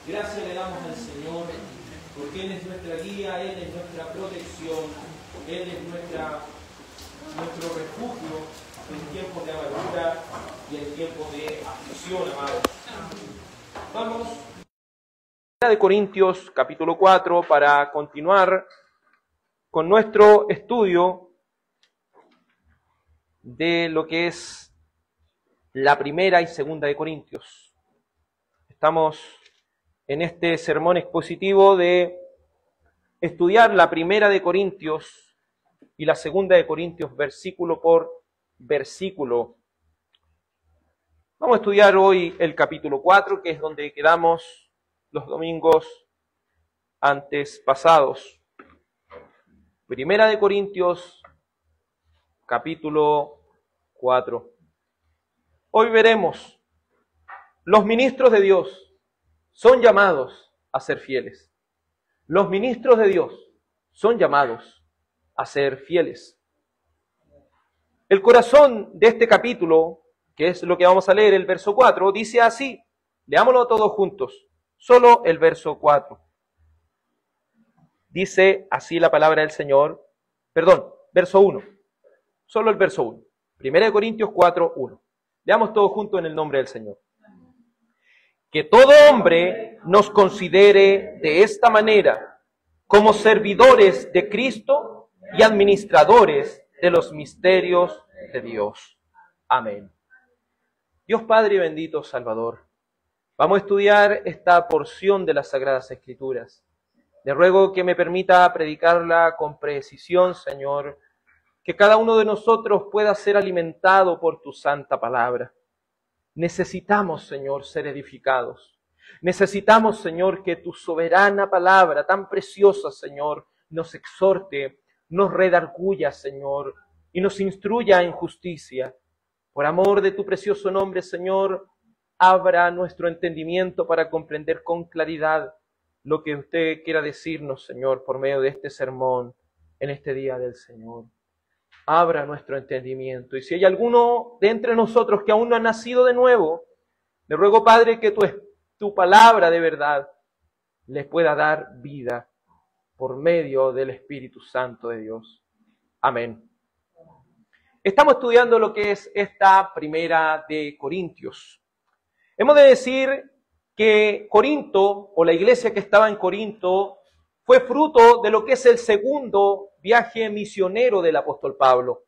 Gracias le damos al Señor, porque Él es nuestra guía, Él es nuestra protección, Él es nuestro refugio en tiempos de amargura y en tiempos de aflicción, amados. Vamos a de Corintios, capítulo 4, para continuar con nuestro estudio de lo que es la primera y segunda de Corintios. Estamos en este sermón expositivo de estudiar la primera de Corintios y la segunda de Corintios versículo por versículo. Vamos a estudiar hoy el capítulo 4, que es donde quedamos los domingos antes pasados. Primera de Corintios, capítulo 4. Hoy veremos, los ministros de Dios son llamados a ser fieles. Los ministros de Dios son llamados a ser fieles. El corazón de este capítulo, que es lo que vamos a leer, el verso 4, dice así. Leámoslo todos juntos. Solo el verso 4. Dice así la palabra del Señor. Perdón, verso 1. Solo el verso 1. Primera de Corintios 4, 1. Leamos todos juntos en el nombre del Señor. Que todo hombre nos considere de esta manera, como servidores de Cristo y administradores de los misterios de Dios. Amén. Dios Padre bendito Salvador, vamos a estudiar esta porción de las Sagradas Escrituras. Le ruego que me permita predicarla con precisión, Señor, que cada uno de nosotros pueda ser alimentado por tu santa palabra. Necesitamos, Señor, ser edificados. Necesitamos, Señor, que tu soberana palabra, tan preciosa, Señor, nos exhorte, nos redarguya, Señor, y nos instruya en justicia. Por amor de tu precioso nombre, Señor, abra nuestro entendimiento para comprender con claridad lo que usted quiera decirnos, Señor, por medio de este sermón en este día del Señor. Abra nuestro entendimiento. Y si hay alguno de entre nosotros que aún no ha nacido de nuevo, le ruego, Padre, que tu palabra de verdad les pueda dar vida por medio del Espíritu Santo de Dios. Amén. Estamos estudiando lo que es esta primera de Corintios. Hemos de decir que Corinto, o la iglesia que estaba en Corinto, fue fruto de lo que es el segundo viaje misionero del apóstol Pablo.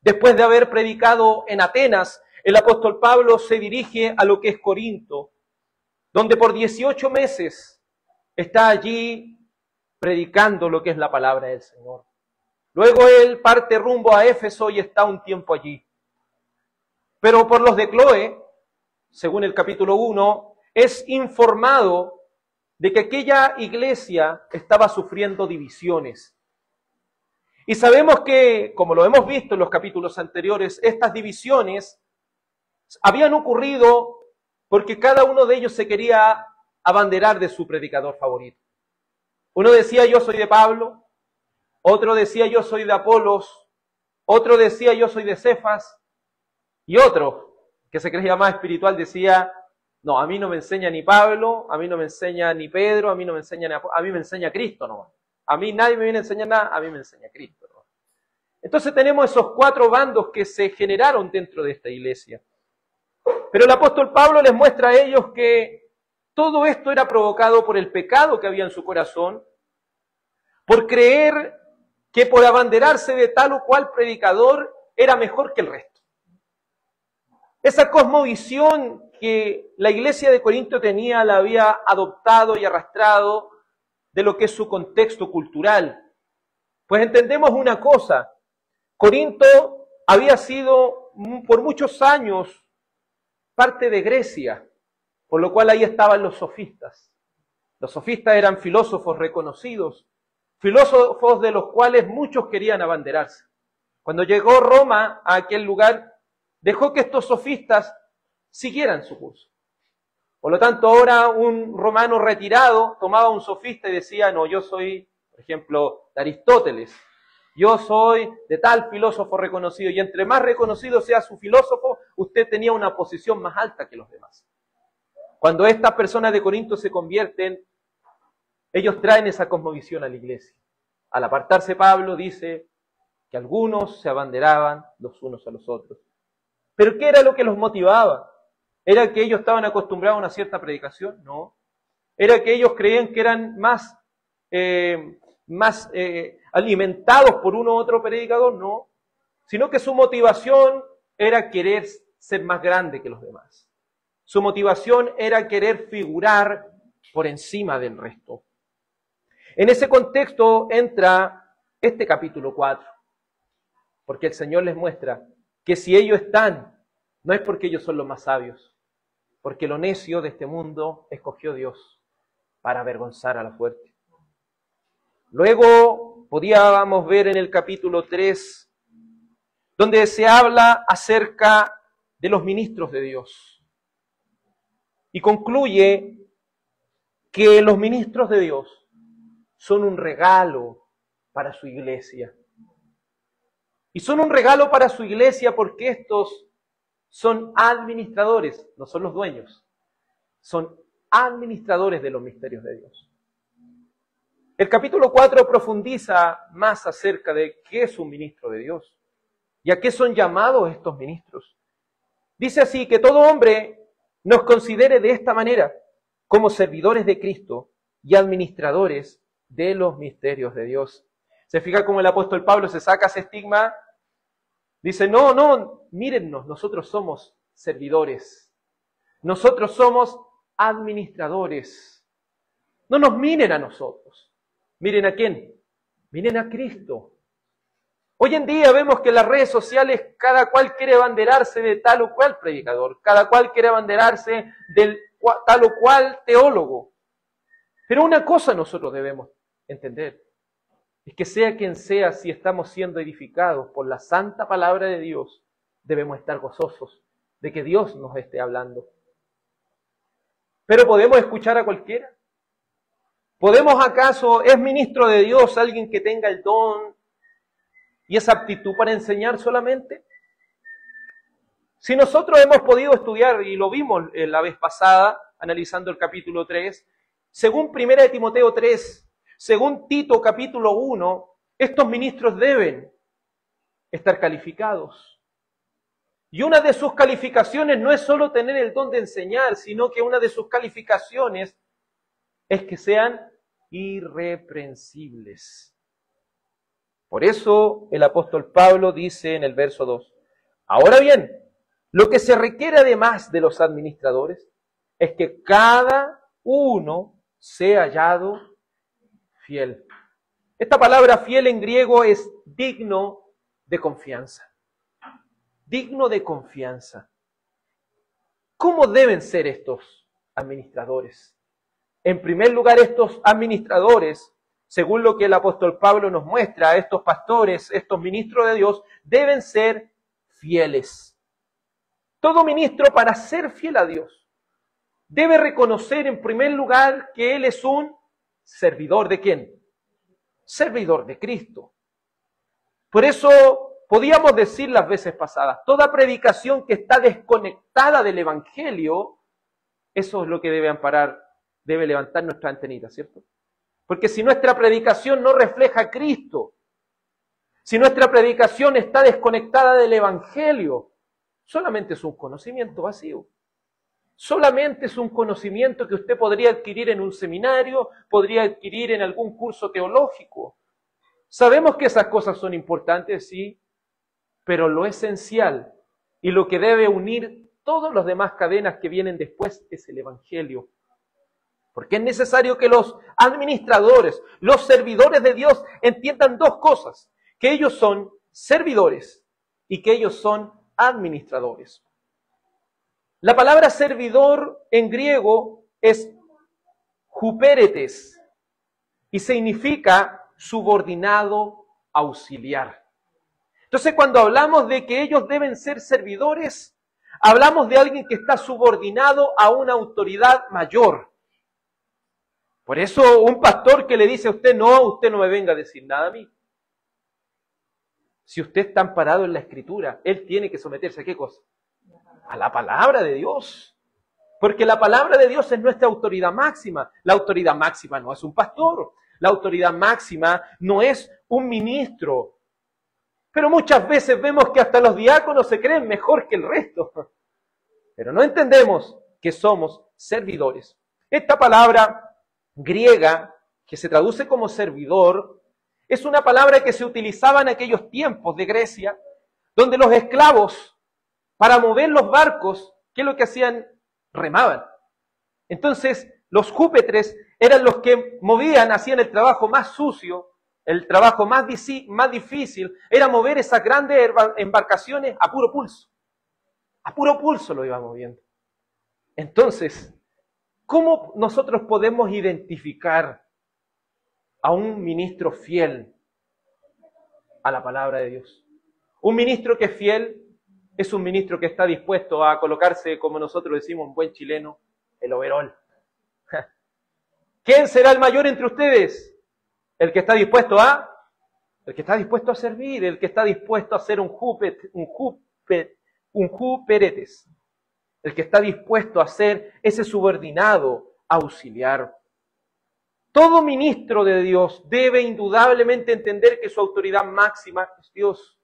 Después de haber predicado en Atenas, el apóstol Pablo se dirige a lo que es Corinto, donde por 18 meses está allí predicando lo que es la palabra del Señor. Luego él parte rumbo a Éfeso y está un tiempo allí. Pero por los de Cloé, según el capítulo 1, es informado de que aquella iglesia estaba sufriendo divisiones. Y sabemos que, como lo hemos visto en los capítulos anteriores, estas divisiones habían ocurrido porque cada uno de ellos se quería abanderar de su predicador favorito. Uno decía, yo soy de Pablo, otro decía, yo soy de Apolos, otro decía, yo soy de Cefas, y otro, que se creía más espiritual, decía, no, a mí no me enseña ni Pablo, a mí no me enseña ni Pedro, a mí no me enseña ni a mí me enseña Cristo nomás. A mí nadie me viene a enseñar nada, a mí me enseña Cristo nomás. Entonces tenemos esos cuatro bandos que se generaron dentro de esta iglesia. Pero el apóstol Pablo les muestra a ellos que todo esto era provocado por el pecado que había en su corazón, por creer que por abanderarse de tal o cual predicador era mejor que el resto. Esa cosmovisión que la iglesia de Corinto tenía la había adoptado y arrastrado de lo que es su contexto cultural. Pues entendemos una cosa, Corinto había sido por muchos años parte de Grecia, por lo cual ahí estaban los sofistas. Los sofistas eran filósofos reconocidos, filósofos de los cuales muchos querían abanderarse. Cuando llegó Roma a aquel lugar, dejó que estos sofistas siguieran su curso. Por lo tanto, ahora un romano retirado tomaba un sofista y decía, no, yo soy, por ejemplo, de Aristóteles, yo soy de tal filósofo reconocido, y entre más reconocido sea su filósofo, usted tenía una posición más alta que los demás. Cuando estas personas de Corinto se convierten, ellos traen esa cosmovisión a la iglesia. Al apartarse Pablo dice que algunos se abanderaban los unos a los otros. ¿Pero qué era lo que los motivaba? ¿Era que ellos estaban acostumbrados a una cierta predicación? No. ¿Era que ellos creían que eran más alimentados por uno u otro predicador? No. Sino que su motivación era querer ser más grande que los demás. Su motivación era querer figurar por encima del resto. En ese contexto entra este capítulo 4, porque el Señor les muestra que si ellos están, no es porque ellos son los más sabios, porque lo necio de este mundo escogió Dios para avergonzar a la fuerte. Luego podíamos ver en el capítulo 3, donde se habla acerca de los ministros de Dios. Y concluye que los ministros de Dios son un regalo para su iglesia. Y son un regalo para su iglesia porque estos son administradores, no son los dueños, son administradores de los misterios de Dios. El capítulo 4 profundiza más acerca de qué es un ministro de Dios y a qué son llamados estos ministros. Dice así, que todo hombre nos considere de esta manera, como servidores de Cristo y administradores de los misterios de Dios. ¿Se fija cómo el apóstol Pablo se saca ese estigma? Dice, no, mírennos, nosotros somos servidores. Nosotros somos administradores. No nos miren a nosotros. ¿Miren a quién? Miren a Cristo. Hoy en día vemos que en las redes sociales cada cual quiere abanderarse de tal o cual predicador, cada cual quiere abanderarse del tal o cual teólogo. Pero una cosa nosotros debemos entender, es que sea quien sea, si estamos siendo edificados por la santa palabra de Dios, debemos estar gozosos de que Dios nos esté hablando. ¿Pero podemos escuchar a cualquiera? ¿Podemos acaso, es ministro de Dios alguien que tenga el don y esa aptitud para enseñar solamente? Si nosotros hemos podido estudiar, y lo vimos la vez pasada, analizando el capítulo 3, según 1 de Timoteo 3, según Tito capítulo 1, estos ministros deben estar calificados. Y una de sus calificaciones no es solo tener el don de enseñar, sino que una de sus calificaciones es que sean irreprensibles. Por eso el apóstol Pablo dice en el verso 2, ahora bien, lo que se requiere además de los administradores es que cada uno sea hallado fiel. Esta palabra fiel en griego es digno de confianza. Digno de confianza. ¿Cómo deben ser estos administradores? En primer lugar, estos administradores, según lo que el apóstol Pablo nos muestra, estos pastores, estos ministros de Dios, deben ser fieles. Todo ministro, para ser fiel a Dios, debe reconocer en primer lugar que él es un servidor ¿de quién? Servidor de Cristo. Por eso podíamos decir las veces pasadas, toda predicación que está desconectada del Evangelio, eso es lo que debe levantar nuestra antenita, ¿cierto? Porque si nuestra predicación no refleja a Cristo, si nuestra predicación está desconectada del Evangelio, solamente es un conocimiento vacío. Solamente es un conocimiento que usted podría adquirir en un seminario, podría adquirir en algún curso teológico. Sabemos que esas cosas son importantes, sí, pero lo esencial y lo que debe unir todas las demás cadenas que vienen después es el Evangelio. Porque es necesario que los administradores, los servidores de Dios entiendan dos cosas, que ellos son servidores y que ellos son administradores. La palabra servidor en griego es hupéretes y significa subordinado auxiliar. Entonces, cuando hablamos de que ellos deben ser servidores, hablamos de alguien que está subordinado a una autoridad mayor. Por eso un pastor que le dice a usted no me venga a decir nada a mí. Si usted está amparado en la Escritura, él tiene que someterse ¿a qué cosa? A la palabra de Dios. Porque la palabra de Dios es nuestra autoridad máxima. La autoridad máxima no es un pastor. La autoridad máxima no es un ministro. Pero muchas veces vemos que hasta los diáconos se creen mejor que el resto. Pero no entendemos que somos servidores. Esta palabra griega, que se traduce como servidor, es una palabra que se utilizaba en aquellos tiempos de Grecia, donde los esclavos, para mover los barcos, ¿qué es lo que hacían? Remaban. Entonces, los júpetres eran los que movían, hacían el trabajo más sucio, el trabajo más difícil, era mover esas grandes embarcaciones a puro pulso. A puro pulso lo iban moviendo. Entonces, ¿cómo nosotros podemos identificar a un ministro fiel a la palabra de Dios? Un ministro que es fiel es un ministro que está dispuesto a colocarse, como nosotros decimos en buen chileno, el overol. ¿Quién será el mayor entre ustedes? El que está dispuesto a servir, el que está dispuesto a ser un juperetes, el que está dispuesto a ser ese subordinado auxiliar. Todo ministro de Dios debe indudablemente entender que su autoridad máxima es Dios.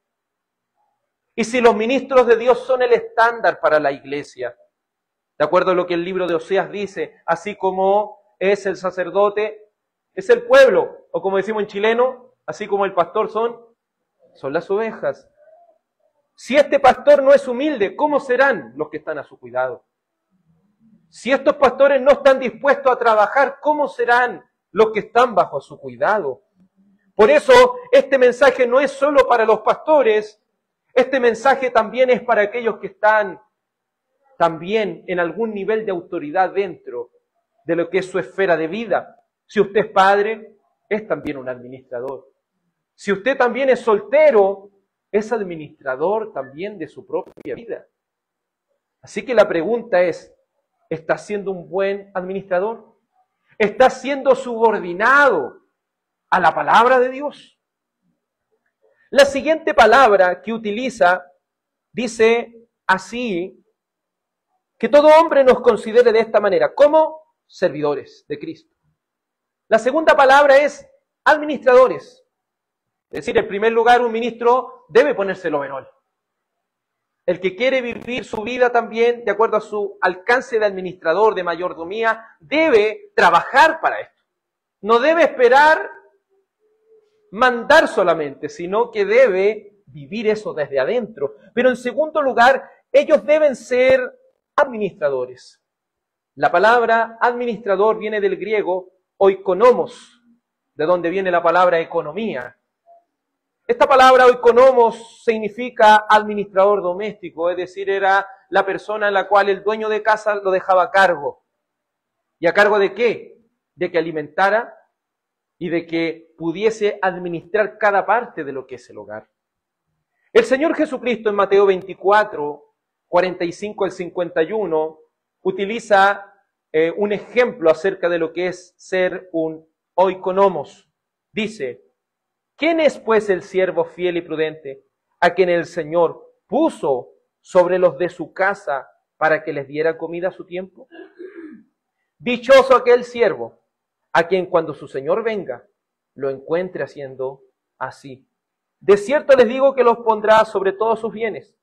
Y si los ministros de Dios son el estándar para la iglesia, de acuerdo a lo que el libro de Oseas dice, así como es el sacerdote, es el pueblo, o como decimos en chileno, así como el pastor son las ovejas. Si este pastor no es humilde, ¿cómo serán los que están a su cuidado? Si estos pastores no están dispuestos a trabajar, ¿cómo serán los que están bajo su cuidado? Por eso, este mensaje no es solo para los pastores, este mensaje también es para aquellos que están también en algún nivel de autoridad dentro de lo que es su esfera de vida. Si usted es padre, es también un administrador. Si usted también es soltero, es administrador también de su propia vida. Así que la pregunta es, ¿está siendo un buen administrador? ¿Está siendo subordinado a la palabra de Dios? La siguiente palabra que utiliza dice así, que todo hombre nos considere de esta manera, como servidores de Cristo. La segunda palabra es administradores. Es decir, en primer lugar, un ministro debe ponerse el overol. El que quiere vivir su vida también de acuerdo a su alcance de administrador, de mayordomía, debe trabajar para esto. No debe esperar mandar solamente, sino que debe vivir eso desde adentro. Pero en segundo lugar, ellos deben ser administradores. La palabra administrador viene del griego oikonomos, de donde viene la palabra economía. Esta palabra oikonomos significa administrador doméstico, es decir, era la persona en la cual el dueño de casa lo dejaba a cargo. ¿Y a cargo de qué? De que alimentara y de que pudiese administrar cada parte de lo que es el hogar. El Señor Jesucristo en Mateo 24, 45 al 51, utiliza un ejemplo acerca de lo que es ser un oikonomos. Dice, ¿quién es pues el siervo fiel y prudente a quien el Señor puso sobre los de su casa para que les diera comida a su tiempo? Dichoso aquel siervo a quien cuando su Señor venga lo encuentre haciendo así. De cierto les digo que los pondrá sobre todos sus bienes.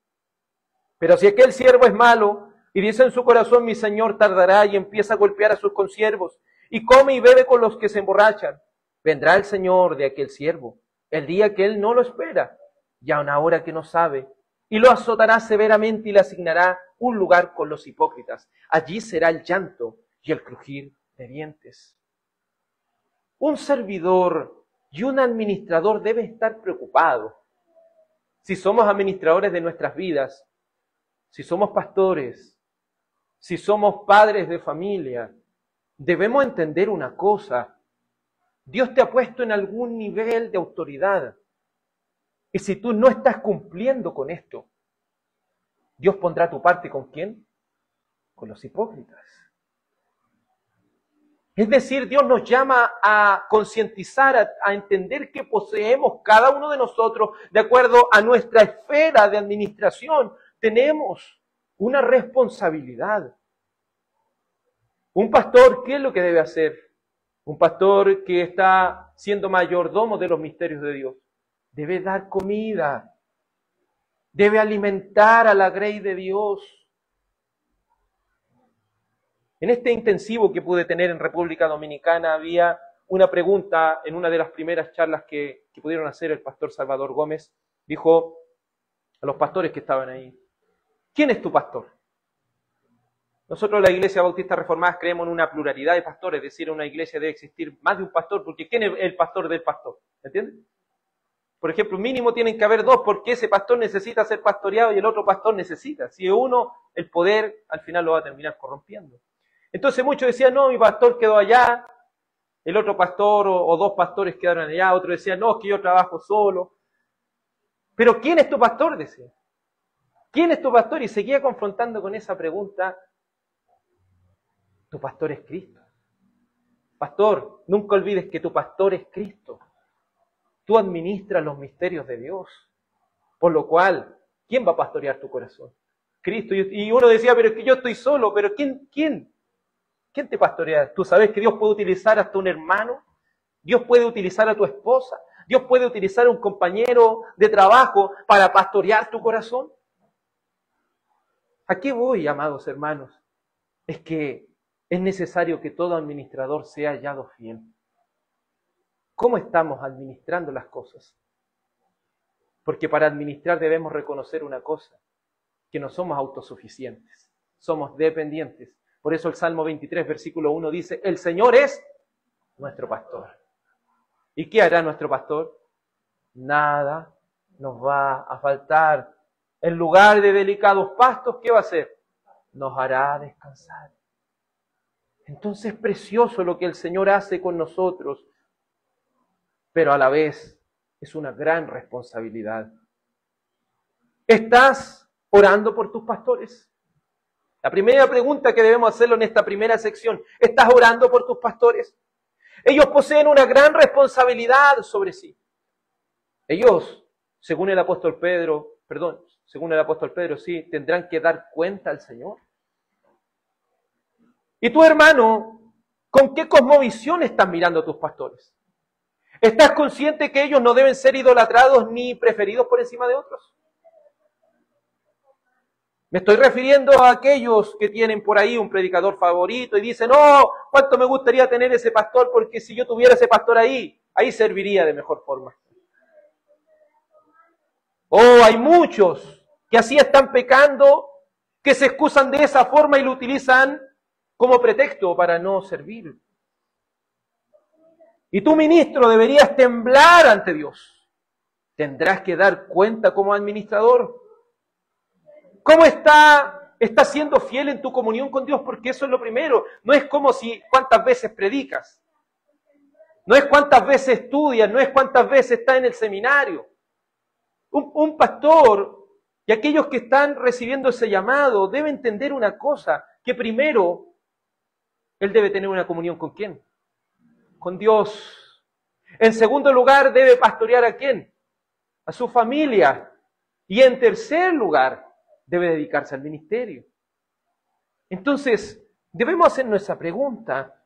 Pero si aquel siervo es malo y dice en su corazón, mi Señor tardará, y empieza a golpear a sus consiervos y come y bebe con los que se emborrachan, vendrá el Señor de aquel siervo el día que él no lo espera y a una hora que no sabe, y lo azotará severamente y le asignará un lugar con los hipócritas. Allí será el llanto y el crujir de dientes. Un servidor y un administrador debe estar preocupado. Si somos administradores de nuestras vidas, si somos pastores, si somos padres de familia, debemos entender una cosa. Dios te ha puesto en algún nivel de autoridad. Y si tú no estás cumpliendo con esto, Dios pondrá tu parte ¿con quién? Con los hipócritas. Es decir, Dios nos llama a concientizar, a entender que poseemos cada uno de nosotros, de acuerdo a nuestra esfera de administración, tenemos una responsabilidad. Un pastor, ¿qué es lo que debe hacer? Un pastor que está siendo mayordomo de los misterios de Dios. Debe dar comida. Debe alimentar a la grey de Dios. En este intensivo que pude tener en República Dominicana había una pregunta en una de las primeras charlas que pudieron hacer el pastor Salvador Gómez. Dijo a los pastores que estaban ahí, ¿quién es tu pastor? Nosotros, la Iglesia Bautista Reformada, creemos en una pluralidad de pastores, es decir, en una iglesia debe existir más de un pastor, porque ¿quién es el pastor del pastor? ¿Entiendes? Por ejemplo, mínimo tienen que haber dos, porque ese pastor necesita ser pastoreado y el otro pastor necesita. Si uno, el poder al final lo va a terminar corrompiendo. Entonces muchos decían, no, mi pastor quedó allá, el otro pastor o dos pastores quedaron allá, otros decían, no, es que yo trabajo solo. Pero ¿quién es tu pastor? Decía. ¿Quién es tu pastor? Y seguía confrontando con esa pregunta. Tu pastor es Cristo. Pastor, nunca olvides que tu pastor es Cristo. Tú administras los misterios de Dios. Por lo cual, ¿quién va a pastorear tu corazón? Cristo. Y uno decía, pero es que yo estoy solo. ¿Pero quién te pastorea? ¿Tú sabes que Dios puede utilizar hasta un hermano? Dios puede utilizar a tu esposa. Dios puede utilizar a un compañero de trabajo para pastorear tu corazón. ¿A qué voy, amados hermanos? Es que es necesario que todo administrador sea hallado fiel. ¿Cómo estamos administrando las cosas? Porque para administrar debemos reconocer una cosa, que no somos autosuficientes, somos dependientes. Por eso el Salmo 23, versículo 1 dice, el Señor es nuestro pastor. ¿Y qué hará nuestro pastor? Nada nos va a faltar. En lugar de delicados pastos, ¿qué va a hacer? Nos hará descansar. Entonces es precioso lo que el Señor hace con nosotros, pero a la vez es una gran responsabilidad. ¿Estás orando por tus pastores? La primera pregunta que debemos hacerlo en esta primera sección, ¿estás orando por tus pastores? Ellos poseen una gran responsabilidad sobre sí. Ellos, según el apóstol Pedro, sí, tendrán que dar cuenta al Señor. Y tu hermano, ¿con qué cosmovisión estás mirando a tus pastores? ¿Estás consciente que ellos no deben ser idolatrados ni preferidos por encima de otros? Me estoy refiriendo a aquellos que tienen por ahí un predicador favorito y dicen, no, cuánto me gustaría tener ese pastor porque si yo tuviera ese pastor ahí serviría de mejor forma. Oh, hay muchos que así están pecando, que se excusan de esa forma y lo utilizan como pretexto para no servir. Y tú, ministro, deberías temblar ante Dios. Tendrás que dar cuenta como administrador. ¿Cómo estás siendo fiel en tu comunión con Dios? Porque eso es lo primero. No es como si cuántas veces predicas. No es cuántas veces estudias, no es cuántas veces estás en el seminario. Un pastor y aquellos que están recibiendo ese llamado deben entender una cosa, que primero él debe tener una comunión ¿con quién? Con Dios. En segundo lugar, debe pastorear ¿a quién? A su familia. Y en tercer lugar, debe dedicarse al ministerio. Entonces, debemos hacernos esa pregunta.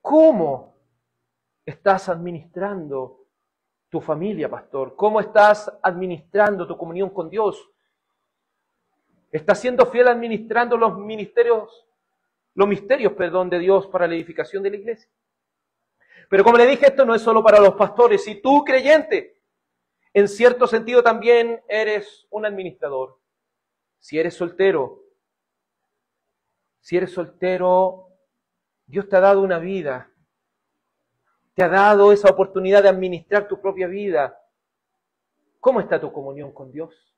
¿Cómo estás administrando tu familia, pastor? ¿Cómo estás administrando tu comunión con Dios? ¿Estás siendo fiel administrando los misterios de Dios para la edificación de la iglesia? Pero como le dije, esto no es solo para los pastores. Si tú, creyente, en cierto sentido también eres un administrador. Si eres soltero, Dios te ha dado una vida. Te ha dado esa oportunidad de administrar tu propia vida. ¿Cómo está tu comunión con Dios?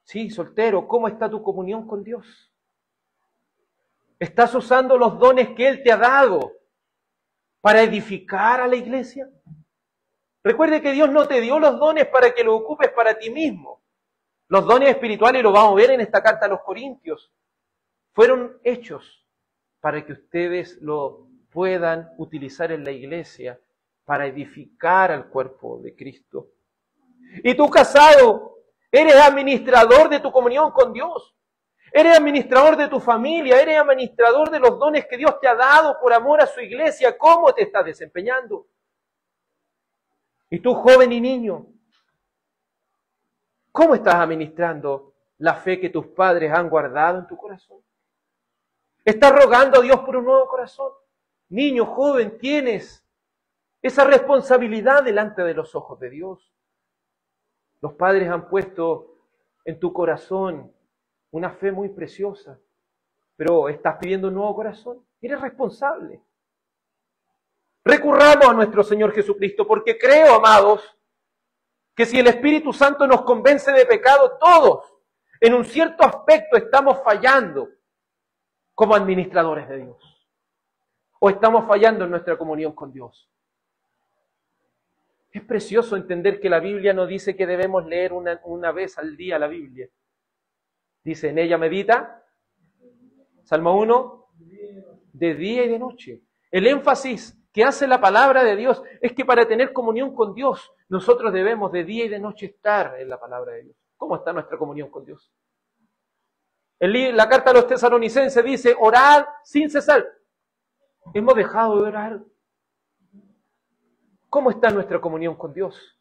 Sí, soltero, ¿cómo está tu comunión con Dios? ¿Estás usando los dones que Él te ha dado para edificar a la iglesia? Recuerde que Dios no te dio los dones para que los ocupes para ti mismo. Los dones espirituales, lo vamos a ver en esta carta a los Corintios, fueron hechos para que ustedes lo puedan utilizar en la iglesia para edificar al cuerpo de Cristo. Y tú, casado, eres administrador de tu comunión con Dios. Eres administrador de tu familia, eres administrador de los dones que Dios te ha dado por amor a su iglesia. ¿Cómo te estás desempeñando? Y tú, joven y niño, ¿cómo estás administrando la fe que tus padres han guardado en tu corazón? ¿Estás rogando a Dios por un nuevo corazón? Niño, joven, tienes esa responsabilidad delante de los ojos de Dios. Los padres han puesto en tu corazón una fe muy preciosa, pero estás pidiendo un nuevo corazón. Eres responsable. Recurramos a nuestro Señor Jesucristo, porque creo, amados, que si el Espíritu Santo nos convence de pecado, todos, en un cierto aspecto, estamos fallando como administradores de Dios. O estamos fallando en nuestra comunión con Dios. Es precioso entender que la Biblia no dice que debemos leer una vez al día la Biblia. Dice, en ella medita, Salmo 1, de día y de noche. El énfasis que hace la palabra de Dios es que para tener comunión con Dios, nosotros debemos de día y de noche estar en la palabra de Dios. ¿Cómo está nuestra comunión con Dios? La carta a los tesalonicenses dice, orad sin cesar. Hemos dejado de orar. ¿Cómo está nuestra comunión con Dios?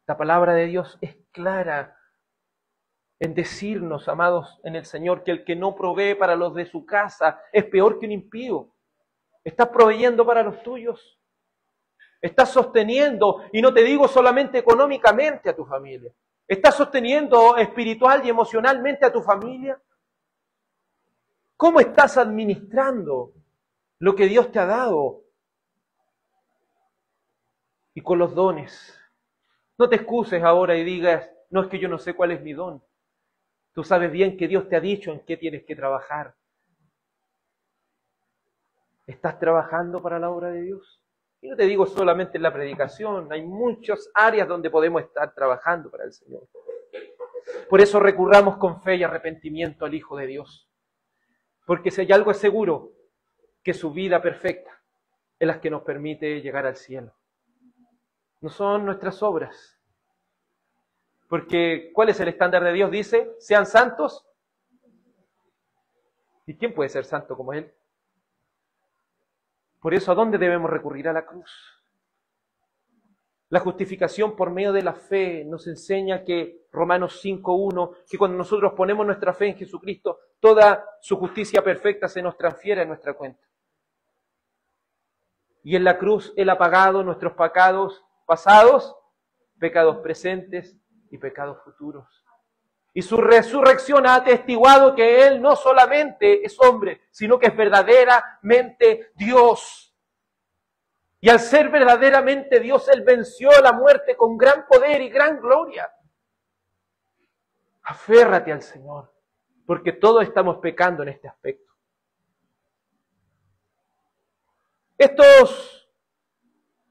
La palabra de Dios es clara en decirnos, amados en el Señor, que el que no provee para los de su casa es peor que un impío. ¿Estás proveyendo para los tuyos? ¿Estás sosteniendo, y no te digo solamente económicamente, a tu familia? ¿Estás sosteniendo espiritual y emocionalmente a tu familia? ¿Cómo estás administrando lo que Dios te ha dado? Y con los dones. No te excuses ahora y digas, no, es que yo no sé cuál es mi don. Tú sabes bien que Dios te ha dicho en qué tienes que trabajar. ¿Estás trabajando para la obra de Dios? Y no te digo solamente en la predicación, hay muchas áreas donde podemos estar trabajando para el Señor. Por eso recurramos con fe y arrepentimiento al Hijo de Dios. Porque si hay algo es seguro, que su vida perfecta es la que nos permite llegar al cielo. No son nuestras obras. Porque, ¿cuál es el estándar de Dios? Dice, sean santos. ¿Y quién puede ser santo como Él? Por eso, ¿a dónde debemos recurrir? A la cruz. La justificación por medio de la fe nos enseña que, Romanos 5:1, que cuando nosotros ponemos nuestra fe en Jesucristo, toda su justicia perfecta se nos transfiere a nuestra cuenta. Y en la cruz Él ha pagado nuestros pecados pasados, pecados presentes y pecados futuros. Y su resurrección ha atestiguado que Él no solamente es hombre, sino que es verdaderamente Dios. Y al ser verdaderamente Dios, Él venció la muerte con gran poder y gran gloria. Aférrate al Señor, porque todos estamos pecando en este aspecto. Estos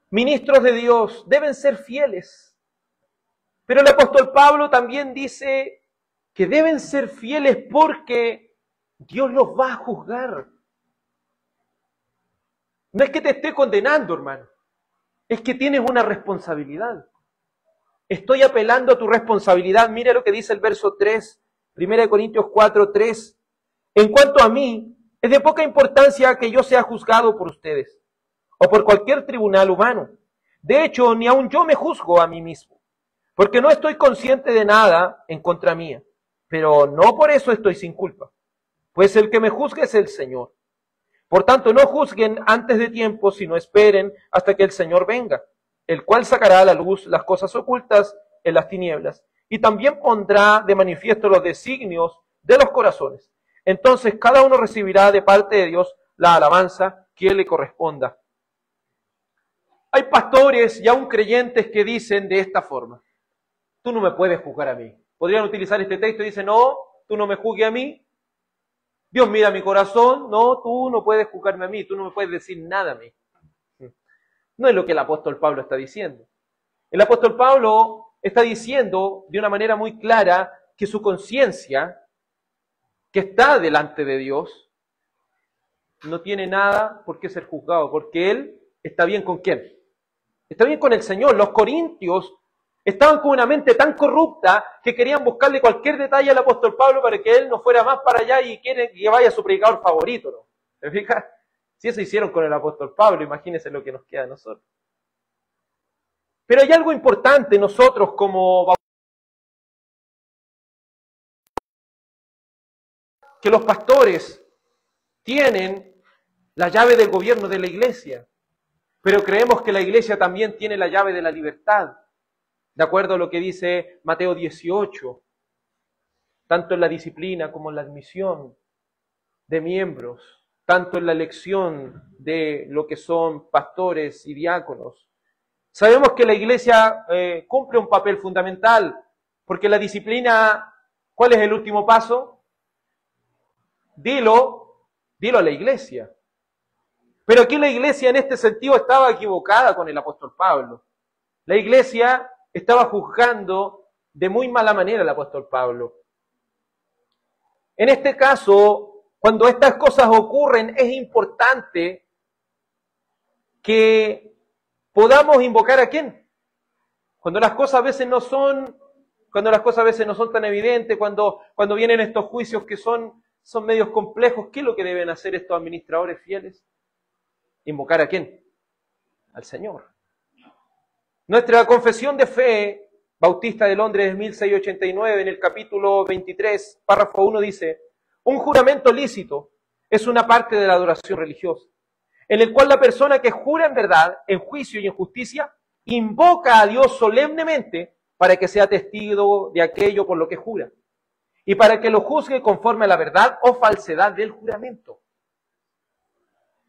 ministros de Dios deben ser fieles. Pero el apóstol Pablo también dice que deben ser fieles porque Dios los va a juzgar. No es que te esté condenando, hermano. Es que tienes una responsabilidad. Estoy apelando a tu responsabilidad. Mira lo que dice el verso 3, 1 Corintios 4:3. En cuanto a mí, es de poca importancia que yo sea juzgado por ustedes o por cualquier tribunal humano. De hecho, ni aun yo me juzgo a mí mismo, porque no estoy consciente de nada en contra mía, pero no por eso estoy sin culpa, pues el que me juzgue es el Señor. Por tanto, no juzguen antes de tiempo, sino esperen hasta que el Señor venga, el cual sacará a la luz las cosas ocultas en las tinieblas, y también pondrá de manifiesto los designios de los corazones. Entonces cada uno recibirá de parte de Dios la alabanza que le corresponda. Hay pastores y aún creyentes que dicen de esta forma: tú no me puedes juzgar a mí. Podrían utilizar este texto y dicen: no, tú no me juzgues a mí. Dios mira mi corazón. No, tú no puedes juzgarme a mí. Tú no me puedes decir nada a mí. No es lo que el apóstol Pablo está diciendo. El apóstol Pablo está diciendo de una manera muy clara que su conciencia, que está delante de Dios, no tiene nada por qué ser juzgado, porque él está bien con ¿quién? Está bien con el Señor. Los corintios Estaban con una mente tan corrupta que querían buscarle cualquier detalle al apóstol Pablo para que él no fuera más para allá y quieren que vaya a su predicador favorito, ¿no? ¿Se fija? Si eso hicieron con el apóstol Pablo, imagínense lo que nos queda a nosotros. Pero hay algo importante nosotros como que los pastores tienen la llave del gobierno de la iglesia, pero creemos que la iglesia también tiene la llave de la libertad, de acuerdo a lo que dice Mateo 18, tanto en la disciplina como en la admisión de miembros, tanto en la elección de lo que son pastores y diáconos. Sabemos que la iglesia cumple un papel fundamental, porque la disciplina, ¿cuál es el último paso? Dilo a la iglesia. Pero aquí la iglesia en este sentido estaba equivocada con el apóstol Pablo. La iglesia estaba juzgando de muy mala manera al apóstol Pablo. En este caso, cuando estas cosas ocurren, es importante que podamos invocar ¿a quién? Cuando las cosas a veces no son tan evidentes, cuando vienen estos juicios que son medios complejos, ¿qué es lo que deben hacer estos administradores fieles? ¿Invocar a quién? Al Señor. Nuestra confesión de fe bautista de Londres de 1689, en el capítulo 23, párrafo 1 dice: un juramento lícito es una parte de la adoración religiosa, en el cual la persona que jura en verdad, en juicio y en justicia, invoca a Dios solemnemente para que sea testigo de aquello por lo que jura, y para que lo juzgue conforme a la verdad o falsedad del juramento.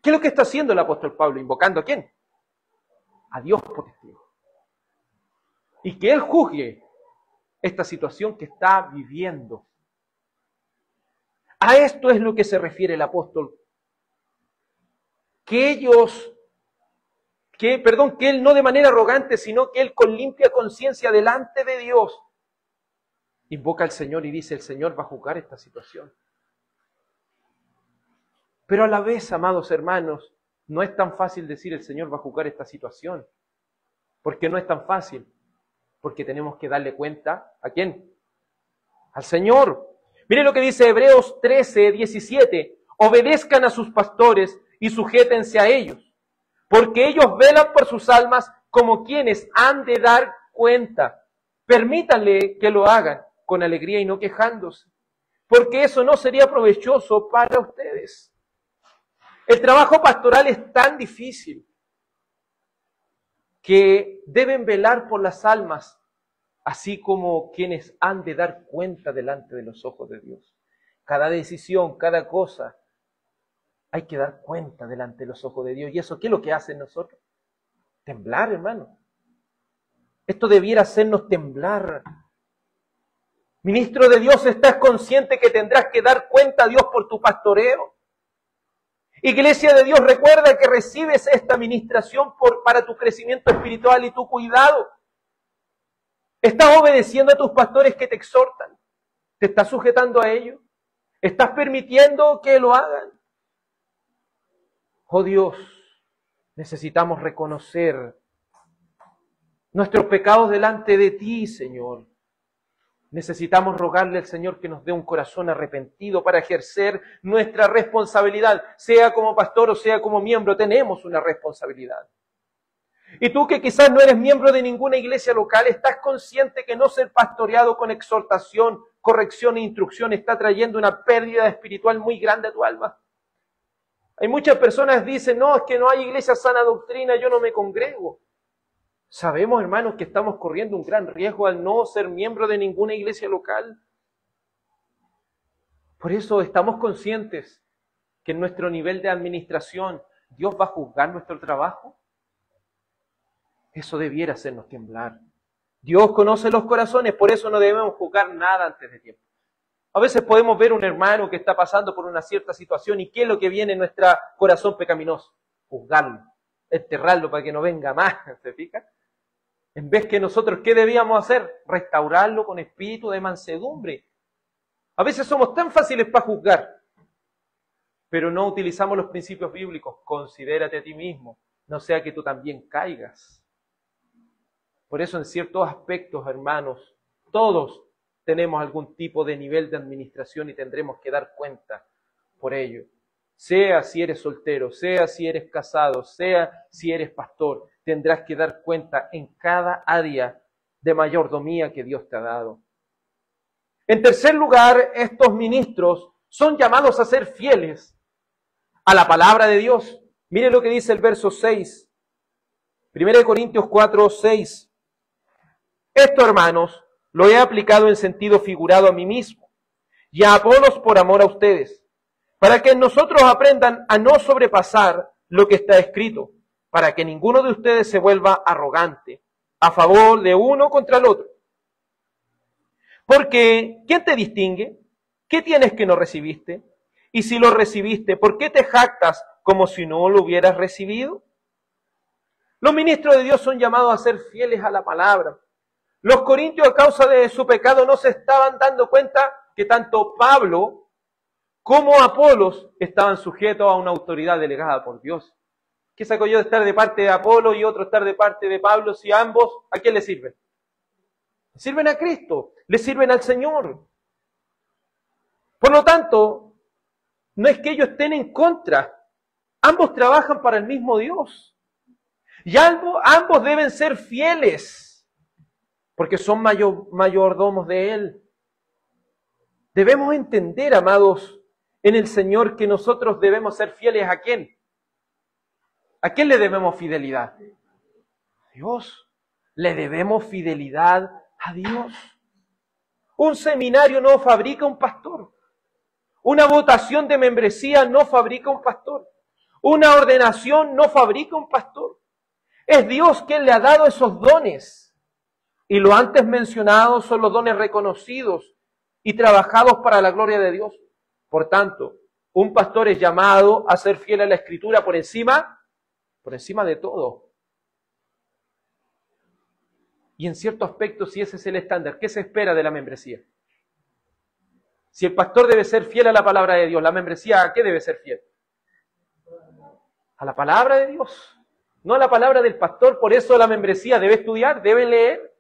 ¿Qué es lo que está haciendo el apóstol Pablo? ¿Invocando a quién? A Dios por testigo. Y que Él juzgue esta situación que está viviendo. A esto es lo que se refiere el apóstol. Que Él no de manera arrogante, sino que Él con limpia conciencia delante de Dios invoca al Señor y dice: el Señor va a juzgar esta situación. Pero a la vez, amados hermanos, no es tan fácil decir el Señor va a juzgar esta situación. ¿Por qué no es tan fácil? Porque tenemos que darle cuenta ¿a quién? Al Señor. Mire lo que dice Hebreos 13, 17. Obedezcan a sus pastores y sujétense a ellos, porque ellos velan por sus almas como quienes han de dar cuenta. Permítanle que lo hagan con alegría y no quejándose, porque eso no sería provechoso para ustedes. El trabajo pastoral es tan difícil que deben velar por las almas, así como quienes han de dar cuenta delante de los ojos de Dios. Cada decisión, cada cosa, hay que dar cuenta delante de los ojos de Dios. ¿Y eso qué es lo que hace en nosotros? Temblar, hermano. Esto debiera hacernos temblar. Ministro de Dios, ¿estás consciente que tendrás que dar cuenta a Dios por tu pastoreo? Iglesia de Dios, recuerda que recibes esta administración para tu crecimiento espiritual y tu cuidado. ¿Estás obedeciendo a tus pastores que te exhortan? ¿Te estás sujetando a ellos? ¿Estás permitiendo que lo hagan? Oh Dios, necesitamos reconocer nuestros pecados delante de ti, Señor. Necesitamos rogarle al Señor que nos dé un corazón arrepentido para ejercer nuestra responsabilidad, sea como pastor o sea como miembro, tenemos una responsabilidad. Y tú que quizás no eres miembro de ninguna iglesia local, ¿estás consciente que no ser pastoreado con exhortación, corrección e instrucción está trayendo una pérdida espiritual muy grande a tu alma? Hay muchas personas que dicen: no, es que no hay iglesia sana doctrina, yo no me congrego. Sabemos, hermanos, que estamos corriendo un gran riesgo al no ser miembro de ninguna iglesia local. Por eso estamos conscientes que en nuestro nivel de administración Dios va a juzgar nuestro trabajo. Eso debiera hacernos temblar. Dios conoce los corazones, por eso no debemos juzgar nada antes de tiempo. A veces podemos ver un hermano que está pasando por una cierta situación y ¿qué es lo que viene en nuestro corazón pecaminoso? Juzgarlo, enterrarlo para que no venga más, ¿se fija? En vez que nosotros, ¿qué debíamos hacer? Restaurarlo con espíritu de mansedumbre. A veces somos tan fáciles para juzgar, pero no utilizamos los principios bíblicos. Considérate a ti mismo, no sea que tú también caigas. Por eso en ciertos aspectos, hermanos, todos tenemos algún tipo de nivel de administración y tendremos que dar cuenta por ello. Sea si eres soltero, sea si eres casado, sea si eres pastor, tendrás que dar cuenta en cada área de mayordomía que Dios te ha dado. En tercer lugar, estos ministros son llamados a ser fieles a la palabra de Dios. Mire lo que dice el verso 6. 1 Corintios 4, 6. Esto, hermanos, lo he aplicado en sentido figurado a mí mismo y a Apolos por amor a ustedes, para que nosotros aprendan a no sobrepasar lo que está escrito, para que ninguno de ustedes se vuelva arrogante, a favor de uno contra el otro. Porque, ¿quién te distingue? ¿Qué tienes que no recibiste? Y si lo recibiste, ¿por qué te jactas como si no lo hubieras recibido? Los ministros de Dios son llamados a ser fieles a la palabra. Los corintios, a causa de su pecado, no se estaban dando cuenta que tanto Pablo como Apolos estaban sujetos a una autoridad delegada por Dios. ¿Qué saco yo de estar de parte de Apolo y otro estar de parte de Pablo si ambos, a quién le sirven? Le sirven a Cristo, le sirven al Señor. Por lo tanto, no es que ellos estén en contra, ambos trabajan para el mismo Dios. Y ambos deben ser fieles, porque son mayordomos de Él. Debemos entender, amados, en el Señor que nosotros debemos ser fieles ¿a quién? ¿A quién le debemos fidelidad? A Dios. Le debemos fidelidad a Dios. Un seminario no fabrica un pastor. Una votación de membresía no fabrica un pastor. Una ordenación no fabrica un pastor. Es Dios quien le ha dado esos dones. Y lo antes mencionado son los dones reconocidos y trabajados para la gloria de Dios. Por tanto, un pastor es llamado a ser fiel a la Escritura por encima de todo. Y en cierto aspecto, si ese es el estándar, ¿qué se espera de la membresía? Si el pastor debe ser fiel a la palabra de Dios, ¿la membresía a qué debe ser fiel? A la palabra de Dios, no a la palabra del pastor. Por eso la membresía debe estudiar, debe leer,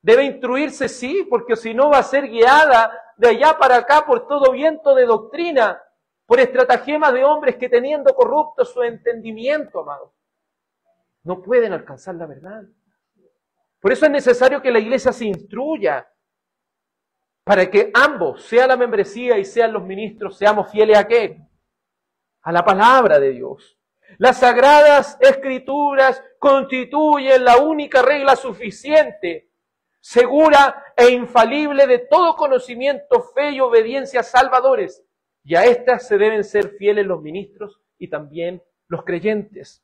debe instruirse, sí, porque si no va a ser guiada de allá para acá por todo viento de doctrina, por estratagemas de hombres que teniendo corrupto su entendimiento, amado, no pueden alcanzar la verdad. Por eso es necesario que la iglesia se instruya, para que ambos, sea la membresía y sean los ministros, seamos fieles ¿a qué? A la palabra de Dios. Las Sagradas Escrituras constituyen la única regla suficiente, segura e infalible de todo conocimiento, fe y obediencia salvadores. Y a estas se deben ser fieles los ministros y también los creyentes.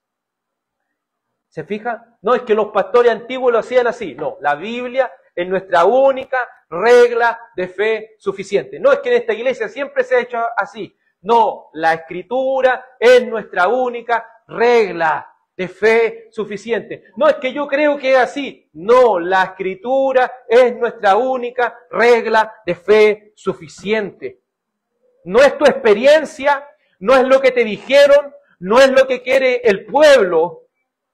¿Se fija? No es que los pastores antiguos lo hacían así. No, la Biblia es nuestra única regla de fe suficiente. No es que en esta iglesia siempre se ha hecho así. No, la Escritura es nuestra única regla de fe suficiente. No es que yo creo que es así. No, la Escritura es nuestra única regla de fe suficiente. No es tu experiencia, no es lo que te dijeron, no es lo que quiere el pueblo,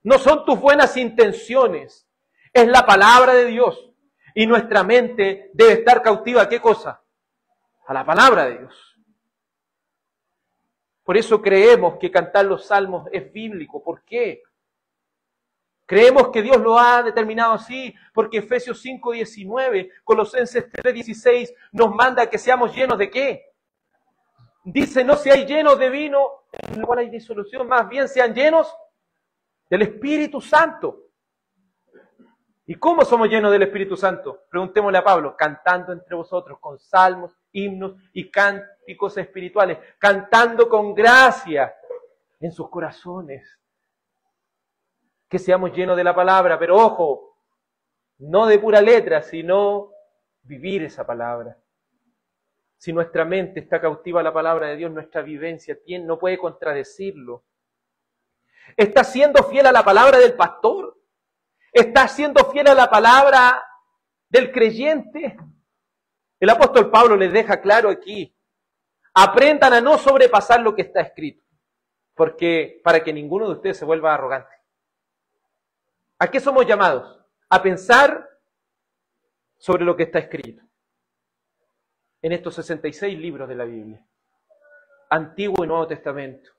no son tus buenas intenciones. Es la palabra de Dios. Y nuestra mente debe estar cautiva ¿a qué cosa? A la palabra de Dios. Por eso creemos que cantar los salmos es bíblico. ¿Por qué? Creemos que Dios lo ha determinado así, porque Efesios 5:19, Colosenses 3:16 nos manda que seamos llenos ¿de qué? Dice, no seáis llenos de vino, en el cual hay disolución, más bien sean llenos del Espíritu Santo. ¿Y cómo somos llenos del Espíritu Santo? Preguntémosle a Pablo, cantando entre vosotros con salmos, himnos y cánticos espirituales, cantando con gracia en sus corazones. Que seamos llenos de la palabra, pero ojo, no de pura letra, sino vivir esa palabra. Si nuestra mente está cautiva a la palabra de Dios, nuestra vivencia no puede contradecirlo. ¿Está siendo fiel a la palabra del pastor? ¿Está siendo fiel a la palabra del creyente? El apóstol Pablo les deja claro aquí, aprendan a no sobrepasar lo que está escrito, porque para que ninguno de ustedes se vuelva arrogante. ¿A qué somos llamados? a pensar sobre lo que está escrito en estos 66 libros de la Biblia, Antiguo y Nuevo Testamento.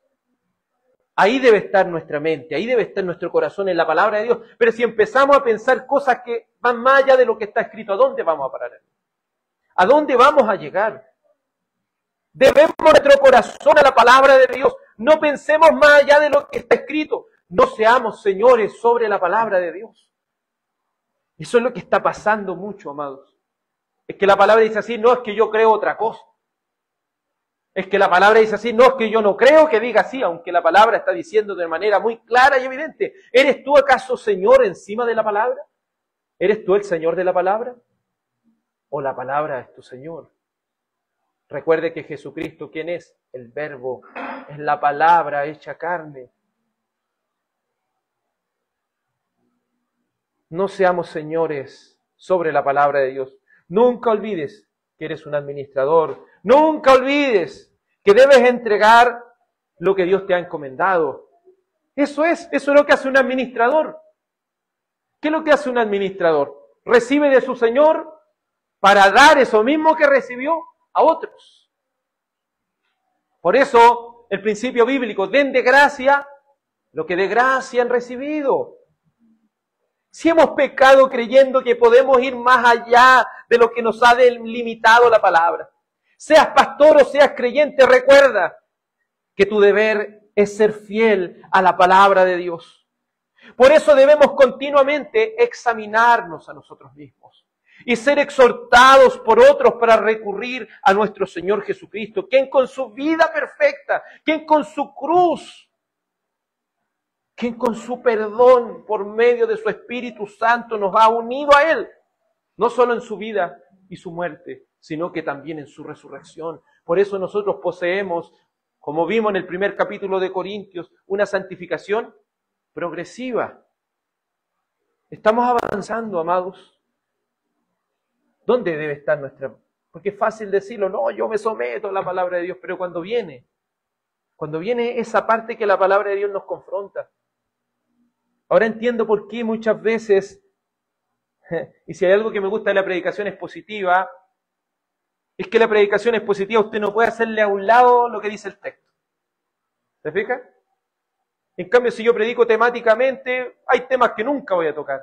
Ahí debe estar nuestra mente, ahí debe estar nuestro corazón en la palabra de Dios. Pero si empezamos a pensar cosas que van más allá de lo que está escrito, ¿a dónde vamos a parar? ¿A dónde vamos a llegar? Debemos nuestro corazón a la palabra de Dios. No pensemos más allá de lo que está escrito. No seamos señores sobre la palabra de Dios. Eso es lo que está pasando mucho, amados. Es que la palabra dice así, no es que yo creo otra cosa. Es que la palabra dice así, no es que yo no creo que diga así, aunque la palabra está diciendo de manera muy clara y evidente. ¿Eres tú acaso Señor encima de la palabra? ¿Eres tú el Señor de la palabra? ¿O la palabra es tu Señor? Recuerde que Jesucristo, ¿quién es? El Verbo, es la palabra hecha carne. No seamos señores sobre la palabra de Dios. Nunca olvides que eres un administrador. Nunca olvides que debes entregar lo que Dios te ha encomendado. Eso es lo que hace un administrador. ¿Qué es lo que hace un administrador? Recibe de su Señor para dar eso mismo que recibió a otros. Por eso, el principio bíblico, den de gracia lo que de gracia han recibido. Si hemos pecado creyendo que podemos ir más allá de lo que nos ha delimitado la palabra, seas pastor o seas creyente, recuerda que tu deber es ser fiel a la palabra de Dios. Por eso debemos continuamente examinarnos a nosotros mismos y ser exhortados por otros para recurrir a nuestro Señor Jesucristo, quien con su vida perfecta, quien con su cruz, quien con su perdón por medio de su Espíritu Santo nos ha unido a Él, no solo en su vida y su muerte, sino que también en su resurrección. Por eso nosotros poseemos, como vimos en el primer capítulo de Corintios, una santificación progresiva. Estamos avanzando, amados. ¿Dónde debe estar nuestra? Porque es fácil decirlo, no, yo me someto a la palabra de Dios, pero cuando viene esa parte que la palabra de Dios nos confronta. Ahora entiendo por qué muchas veces, y si hay algo que me gusta de la predicación expositiva, es que la predicación expositiva usted no puede hacerle a un lado lo que dice el texto. ¿Se fija? En cambio, si yo predico temáticamente, hay temas que nunca voy a tocar.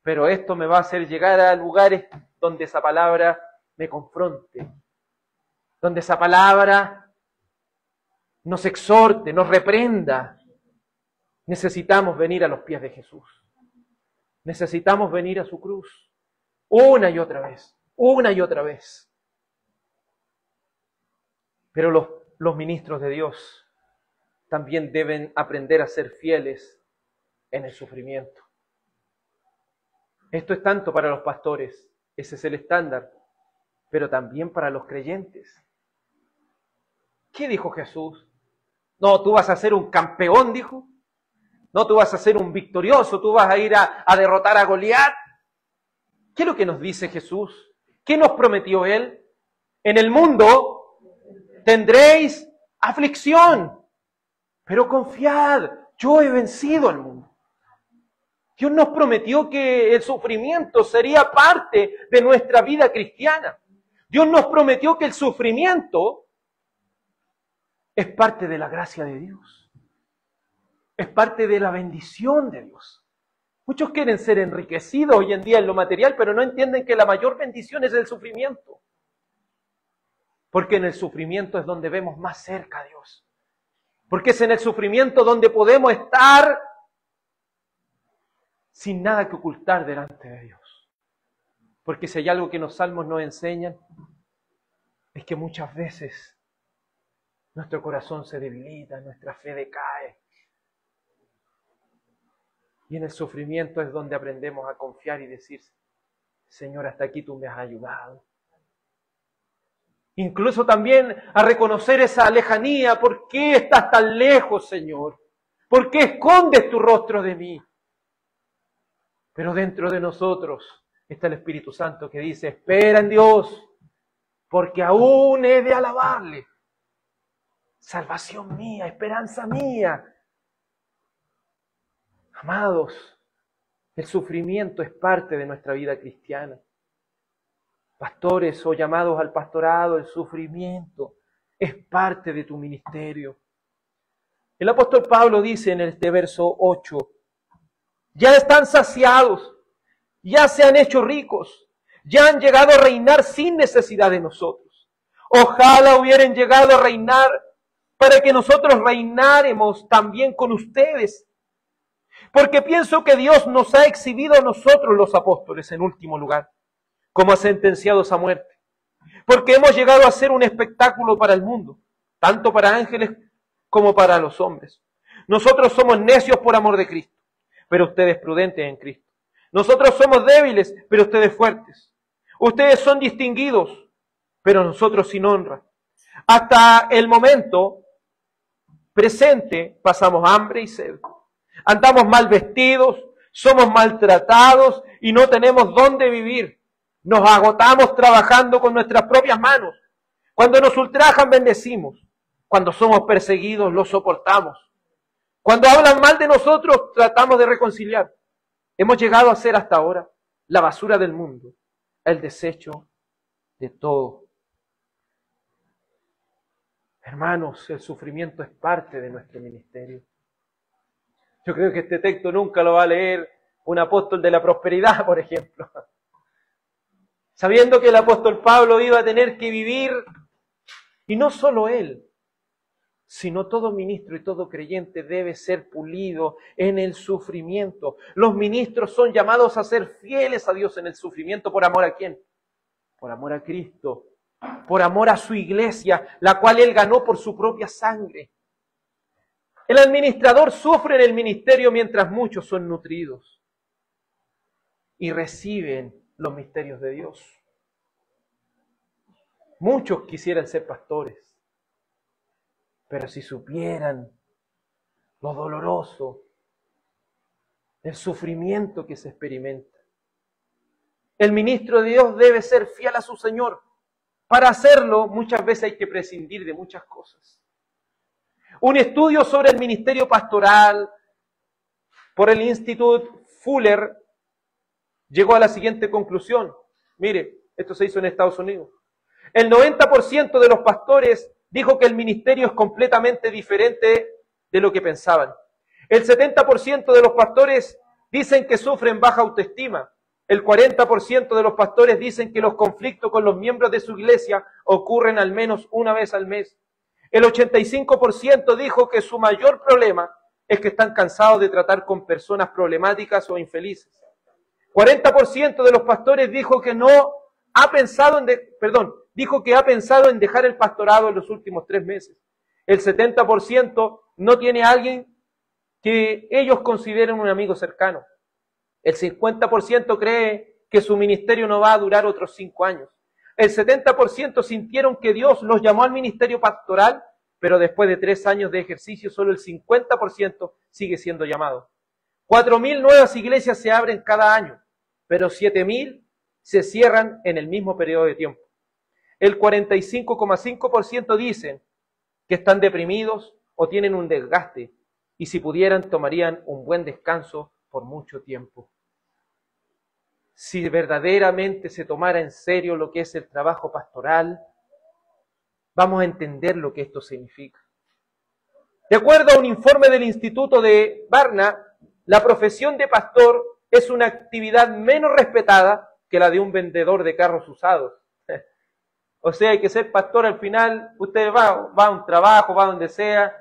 Pero esto me va a hacer llegar a lugares donde esa palabra me confronte. Donde esa palabra nos exhorte, nos reprenda. Necesitamos venir a los pies de Jesús. Necesitamos venir a su cruz. Una y otra vez. Una y otra vez. Pero los ministros de Dios también deben aprender a ser fieles en el sufrimiento. Esto es tanto para los pastores, ese es el estándar, pero también para los creyentes. ¿Qué dijo Jesús? No, tú vas a ser un campeón, dijo. No, tú vas a ser un victorioso, tú vas a ir a derrotar a Goliat. ¿Qué es lo que nos dice Jesús? ¿Qué nos prometió Él? En el mundo tendréis aflicción, pero confiad, yo he vencido al mundo. Dios nos prometió que el sufrimiento sería parte de nuestra vida cristiana. Dios nos prometió que el sufrimiento es parte de la gracia de Dios. Es parte de la bendición de Dios. Muchos quieren ser enriquecidos hoy en día en lo material, pero no entienden que la mayor bendición es el sufrimiento. Porque en el sufrimiento es donde vemos más cerca a Dios. Porque es en el sufrimiento donde podemos estar sin nada que ocultar delante de Dios. Porque si hay algo que los salmos nos enseñan, es que muchas veces nuestro corazón se debilita, nuestra fe decae. Y en el sufrimiento es donde aprendemos a confiar y decir, Señor, hasta aquí tú me has ayudado. Incluso también a reconocer esa lejanía. ¿Por qué estás tan lejos, Señor? ¿Por qué escondes tu rostro de mí? Pero dentro de nosotros está el Espíritu Santo que dice, espera en Dios, porque aún he de alabarle. Salvación mía, esperanza mía. Amados, El sufrimiento es parte de nuestra vida cristiana. Pastores o llamados al pastorado, el sufrimiento es parte de tu ministerio. El apóstol Pablo dice en este verso 8, ya están saciados, ya se han hecho ricos, ya han llegado a reinar sin necesidad de nosotros. Ojalá hubieran llegado a reinar para que nosotros reináremos también con ustedes. Porque pienso que Dios nos ha exhibido a nosotros los apóstoles en último lugar, como a sentenciados a muerte. Porque hemos llegado a ser un espectáculo para el mundo, tanto para ángeles como para los hombres. Nosotros somos necios por amor de Cristo, pero ustedes prudentes en Cristo. Nosotros somos débiles, pero ustedes fuertes. Ustedes son distinguidos, pero nosotros sin honra. Hasta el momento presente pasamos hambre y sed. Andamos mal vestidos, somos maltratados y no tenemos dónde vivir. Nos agotamos trabajando con nuestras propias manos. Cuando nos ultrajan, bendecimos. Cuando somos perseguidos, los soportamos. Cuando hablan mal de nosotros, tratamos de reconciliar. Hemos llegado a ser hasta ahora la basura del mundo, el desecho de todo. Hermanos, el sufrimiento es parte de nuestro ministerio. Yo creo que este texto nunca lo va a leer un apóstol de la prosperidad, por ejemplo. Sabiendo que el apóstol Pablo iba a tener que vivir, y no solo él, sino todo ministro y todo creyente debe ser pulido en el sufrimiento. Los ministros son llamados a ser fieles a Dios en el sufrimiento. ¿Por amor a quién? Por amor a Cristo, por amor a su iglesia, la cual Él ganó por su propia sangre. El administrador sufre en el ministerio mientras muchos son nutridos y reciben los misterios de Dios. Muchos quisieran ser pastores, pero si supieran lo doloroso, el sufrimiento que se experimenta. El ministro de Dios debe ser fiel a su Señor. Para hacerlo, muchas veces hay que prescindir de muchas cosas. Un estudio sobre el ministerio pastoral por el Instituto Fuller llegó a la siguiente conclusión. Mire, esto se hizo en Estados Unidos. El 90% de los pastores dijo que el ministerio es completamente diferente de lo que pensaban. El 70% de los pastores dicen que sufren baja autoestima. El 40% de los pastores dicen que los conflictos con los miembros de su iglesia ocurren al menos una vez al mes. El 85% dijo que su mayor problema es que están cansados de tratar con personas problemáticas o infelices. 40% de los pastores dijo que ha pensado en dejar el pastorado en los últimos 3 meses. El 70% no tiene a alguien que ellos consideren un amigo cercano. El 50% cree que su ministerio no va a durar otros 5 años. El 70% sintieron que Dios los llamó al ministerio pastoral, pero después de 3 años de ejercicio, solo el 50% sigue siendo llamado. 4.000 nuevas iglesias se abren cada año, pero 7.000 se cierran en el mismo periodo de tiempo. El 45,5% dicen que están deprimidos o tienen un desgaste, y si pudieran tomarían un buen descanso por mucho tiempo. Si verdaderamente se tomara en serio lo que es el trabajo pastoral, vamos a entender lo que esto significa. De acuerdo a un informe del Instituto de Barna, la profesión de pastor es una actividad menos respetada que la de un vendedor de carros usados. O sea, hay que ser pastor al final, usted va a un trabajo, va donde sea,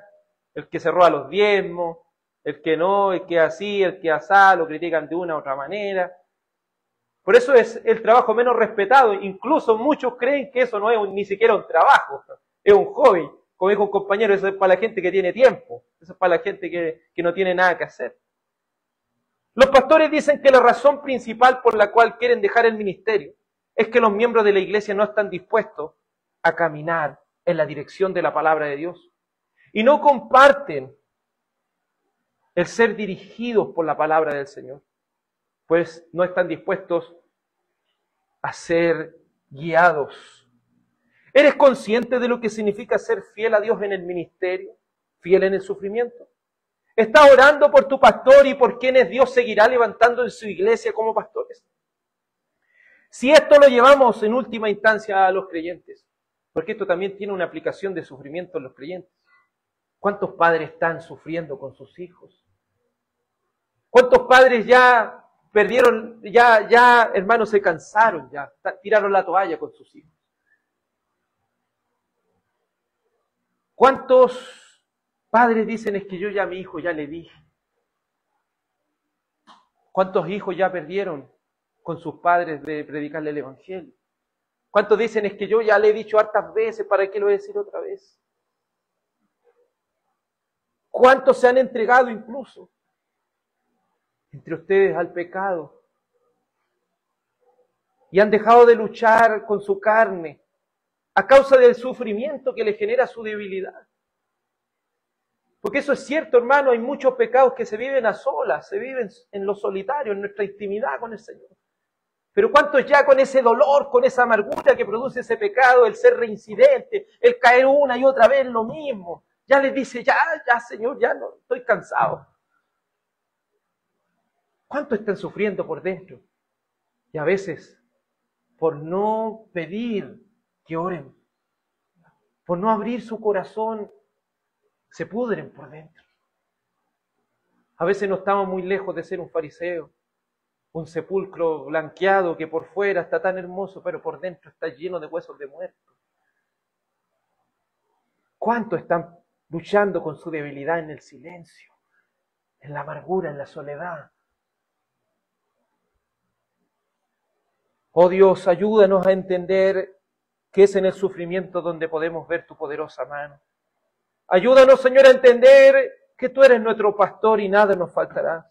el que se roba los diezmos, el que no, el que así, el que asá, lo critican de una u otra manera. Por eso es el trabajo menos respetado. Incluso muchos creen que eso no es ni siquiera un trabajo, es un hobby. Como dijo un compañero, eso es para la gente que tiene tiempo, eso es para la gente que no tiene nada que hacer. Los pastores dicen que la razón principal por la cual quieren dejar el ministerio es que los miembros de la iglesia no están dispuestos a caminar en la dirección de la palabra de Dios y no comparten el ser dirigidos por la palabra del Señor, pues no están dispuestos a ser guiados. ¿Eres consciente de lo que significa ser fiel a Dios en el ministerio, fiel en el sufrimiento? ¿Estás orando por tu pastor y por quienes Dios seguirá levantando en su iglesia como pastores? Si esto lo llevamos en última instancia a los creyentes, porque esto también tiene una aplicación de sufrimiento en los creyentes. ¿Cuántos padres están sufriendo con sus hijos? ¿Cuántos padres ya perdieron, ya hermanos se cansaron, ya tiraron la toalla con sus hijos? ¿Cuántos padres dicen es que yo ya a mi hijo ya le dije? ¿Cuántos hijos ya perdieron con sus padres de predicarle el evangelio? ¿Cuántos dicen es que yo ya le he dicho hartas veces, ¿para qué lo voy a decir otra vez? ¿Cuántos se han entregado incluso entre ustedes al pecado y han dejado de luchar con su carne a causa del sufrimiento que le genera su debilidad? Porque eso es cierto, hermano, hay muchos pecados que se viven a solas, se viven en lo solitario, en nuestra intimidad con el Señor. Pero ¿cuántos ya con ese dolor, con esa amargura que produce ese pecado, el ser reincidente, el caer una y otra vez en lo mismo, ya les dice, ya Señor, ya no, estoy cansado? ¿Cuántos están sufriendo por dentro? Y a veces, por no pedir que oren, por no abrir su corazón, se pudren por dentro. A veces no estamos muy lejos de ser un fariseo, un sepulcro blanqueado que por fuera está tan hermoso, pero por dentro está lleno de huesos de muertos. ¿Cuántos están luchando con su debilidad en el silencio, en la amargura, en la soledad? Oh Dios, ayúdanos a entender que es en el sufrimiento donde podemos ver tu poderosa mano. Ayúdanos, Señor, a entender que tú eres nuestro pastor y nada nos faltará.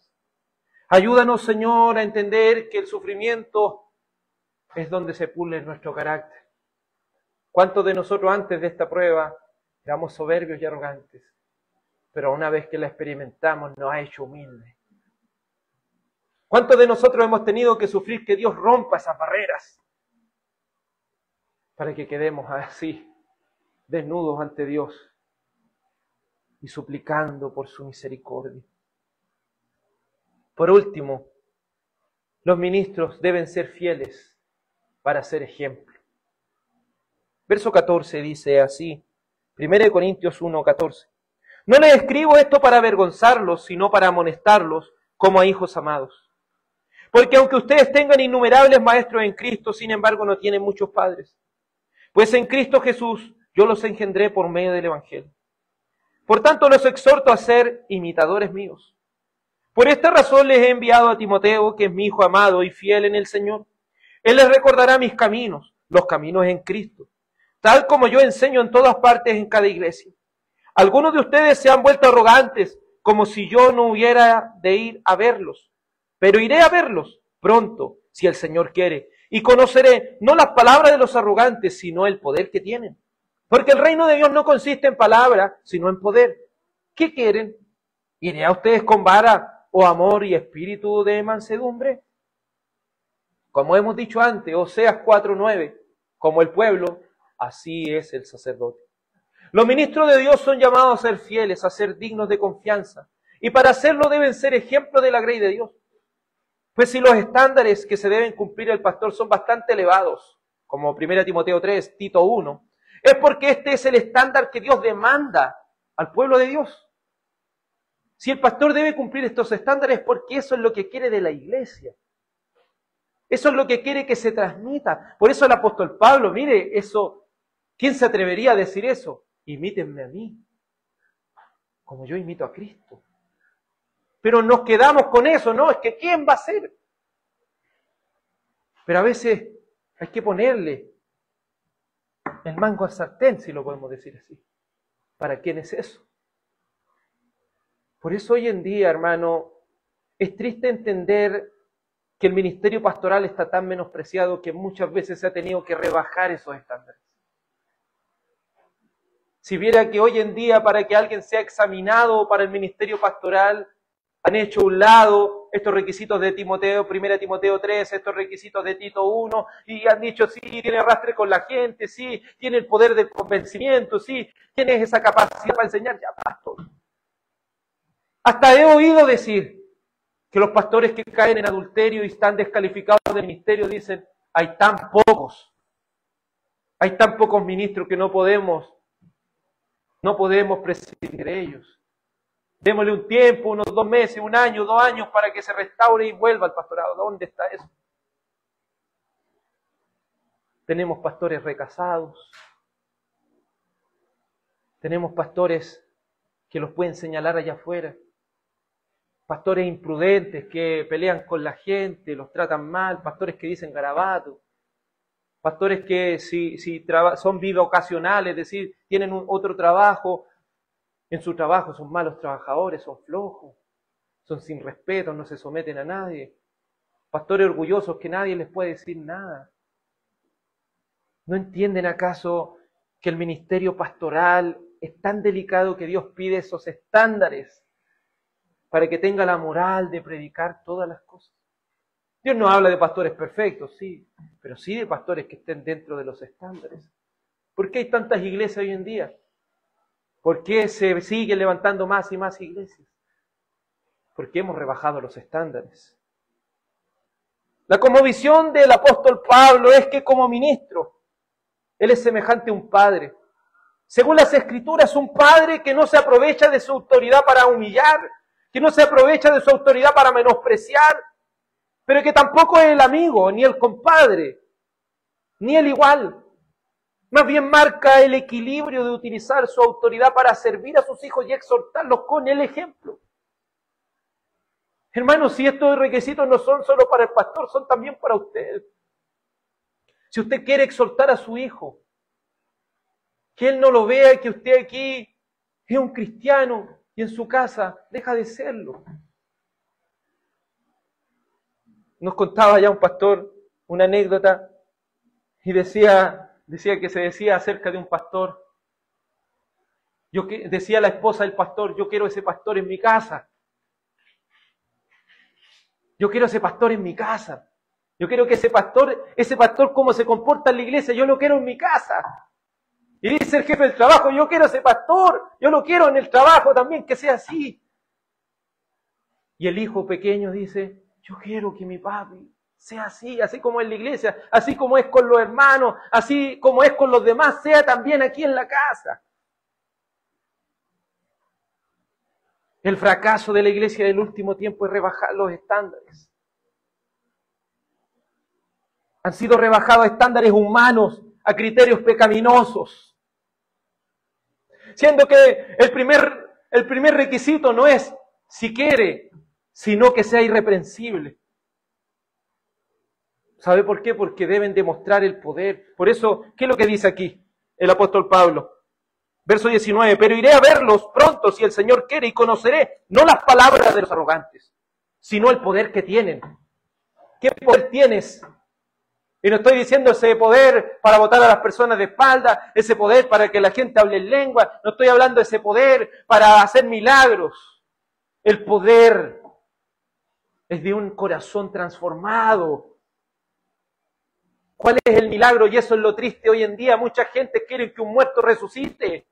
Ayúdanos, Señor, a entender que el sufrimiento es donde se pule nuestro carácter. ¿Cuántos de nosotros antes de esta prueba éramos soberbios y arrogantes? Pero una vez que la experimentamos nos ha hecho humildes. ¿Cuántos de nosotros hemos tenido que sufrir que Dios rompa esas barreras para que quedemos así, desnudos ante Dios y suplicando por su misericordia? Por último, los ministros deben ser fieles para ser ejemplo. Verso 14 dice así, 1 Corintios 1:14. No les escribo esto para avergonzarlos, sino para amonestarlos como a hijos amados. Porque aunque ustedes tengan innumerables maestros en Cristo, sin embargo no tienen muchos padres. Pues en Cristo Jesús yo los engendré por medio del Evangelio. Por tanto los exhorto a ser imitadores míos. Por esta razón les he enviado a Timoteo, que es mi hijo amado y fiel en el Señor. Él les recordará mis caminos, los caminos en Cristo, tal como yo enseño en todas partes en cada iglesia. Algunos de ustedes se han vuelto arrogantes, como si yo no hubiera de ir a verlos. Pero iré a verlos pronto, si el Señor quiere, y conoceré no las palabras de los arrogantes, sino el poder que tienen. Porque el reino de Dios no consiste en palabras, sino en poder. ¿Qué quieren? ¿Iré a ustedes con vara o amor y espíritu de mansedumbre? Como hemos dicho antes, Oseas 4:9, como el pueblo, así es el sacerdote. Los ministros de Dios son llamados a ser fieles, a ser dignos de confianza, y para hacerlo deben ser ejemplos de la grey de Dios. Pues si los estándares que se deben cumplir el pastor son bastante elevados, como 1 Timoteo 3, Tito 1, es porque este es el estándar que Dios demanda al pueblo de Dios. Si el pastor debe cumplir estos estándares es porque eso es lo que quiere de la iglesia. Eso es lo que quiere que se transmita. Por eso el apóstol Pablo, mire, eso, ¿quién se atrevería a decir eso? Imítenme a mí, como yo imito a Cristo. Pero nos quedamos con eso, ¿no? Es que ¿quién va a ser? Pero a veces hay que ponerle el mango al sartén, si lo podemos decir así. ¿Para quién es eso? Por eso hoy en día, hermano, es triste entender que el ministerio pastoral está tan menospreciado que muchas veces se ha tenido que rebajar esos estándares. Si viera que hoy en día para que alguien sea examinado para el ministerio pastoral, han hecho a un lado estos requisitos de Timoteo, 1 Timoteo 3, estos requisitos de Tito 1, y han dicho, sí, tiene arrastre con la gente, sí, tiene el poder del convencimiento, sí, tiene esa capacidad para enseñar, ya, pastor. Hasta he oído decir que los pastores que caen en adulterio y están descalificados del ministerio dicen, hay tan pocos ministros que no podemos prescindir de ellos. Démosle un tiempo, unos 2 meses, 1 año, 2 años para que se restaure y vuelva al pastorado. ¿Dónde está eso? Tenemos pastores recasados. Tenemos pastores que los pueden señalar allá afuera. Pastores imprudentes que pelean con la gente, los tratan mal. Pastores que dicen garabatos. Pastores que son bivocacionales, es decir, tienen otro trabajo. En su trabajo son malos trabajadores, son flojos, son sin respeto, no se someten a nadie. Pastores orgullosos que nadie les puede decir nada. ¿No entienden acaso que el ministerio pastoral es tan delicado que Dios pide esos estándares para que tenga la moral de predicar todas las cosas? Dios no habla de pastores perfectos, sí, pero sí de pastores que estén dentro de los estándares. ¿Por qué hay tantas iglesias hoy en día? ¿Por qué se siguen levantando más y más iglesias? Porque hemos rebajado los estándares. La cosmovisión del apóstol Pablo es que como ministro, él es semejante a un padre. Según las Escrituras, un padre que no se aprovecha de su autoridad para humillar, que no se aprovecha de su autoridad para menospreciar, pero que tampoco es el amigo, ni el compadre, ni el igual. Más bien marca el equilibrio de utilizar su autoridad para servir a sus hijos y exhortarlos con el ejemplo. Hermanos, si estos requisitos no son solo para el pastor, son también para usted. Si usted quiere exhortar a su hijo, que él no lo vea, que usted aquí es un cristiano y en su casa deja de serlo. Nos contaba ya un pastor una anécdota y decía que se decía acerca de un pastor. Decía la esposa del pastor, yo quiero ese pastor en mi casa. Yo quiero ese pastor en mi casa. Yo quiero que ese pastor cómo se comporta en la iglesia, yo lo quiero en mi casa. Y dice el jefe del trabajo, yo quiero ese pastor, yo lo quiero en el trabajo también, que sea así. Y el hijo pequeño dice, yo quiero que mi papi sea así, así como en la iglesia, así como es con los hermanos, así como es con los demás, sea también aquí en la casa. El fracaso de la iglesia del último tiempo es rebajar los estándares. Han sido rebajados estándares humanos a criterios pecaminosos. Siendo que el primer requisito no es si quiere, sino que sea irreprensible. ¿Sabe por qué? Porque deben demostrar el poder. Por eso, ¿qué es lo que dice aquí el apóstol Pablo? Verso 19, pero iré a verlos pronto si el Señor quiere y conoceré, no las palabras de los arrogantes, sino el poder que tienen. ¿Qué poder tienes? Y no estoy diciendo ese poder para botar a las personas de espalda, ese poder para que la gente hable en lengua, no estoy hablando de ese poder para hacer milagros. El poder es de un corazón transformado. ¿Cuál es el milagro? Y eso es lo triste hoy en día. Mucha gente quiere que un muerto resucite.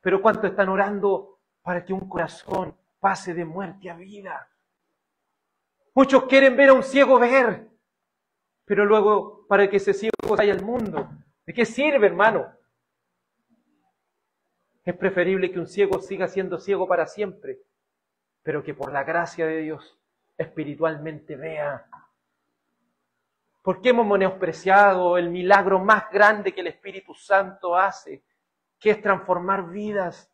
Pero ¿cuántos están orando para que un corazón pase de muerte a vida? Muchos quieren ver a un ciego ver, pero luego para que ese ciego vaya al mundo. ¿De qué sirve, hermano? Es preferible que un ciego siga siendo ciego para siempre, pero que por la gracia de Dios espiritualmente vea. ¿Por qué hemos menospreciado el milagro más grande que el Espíritu Santo hace, que es transformar vidas?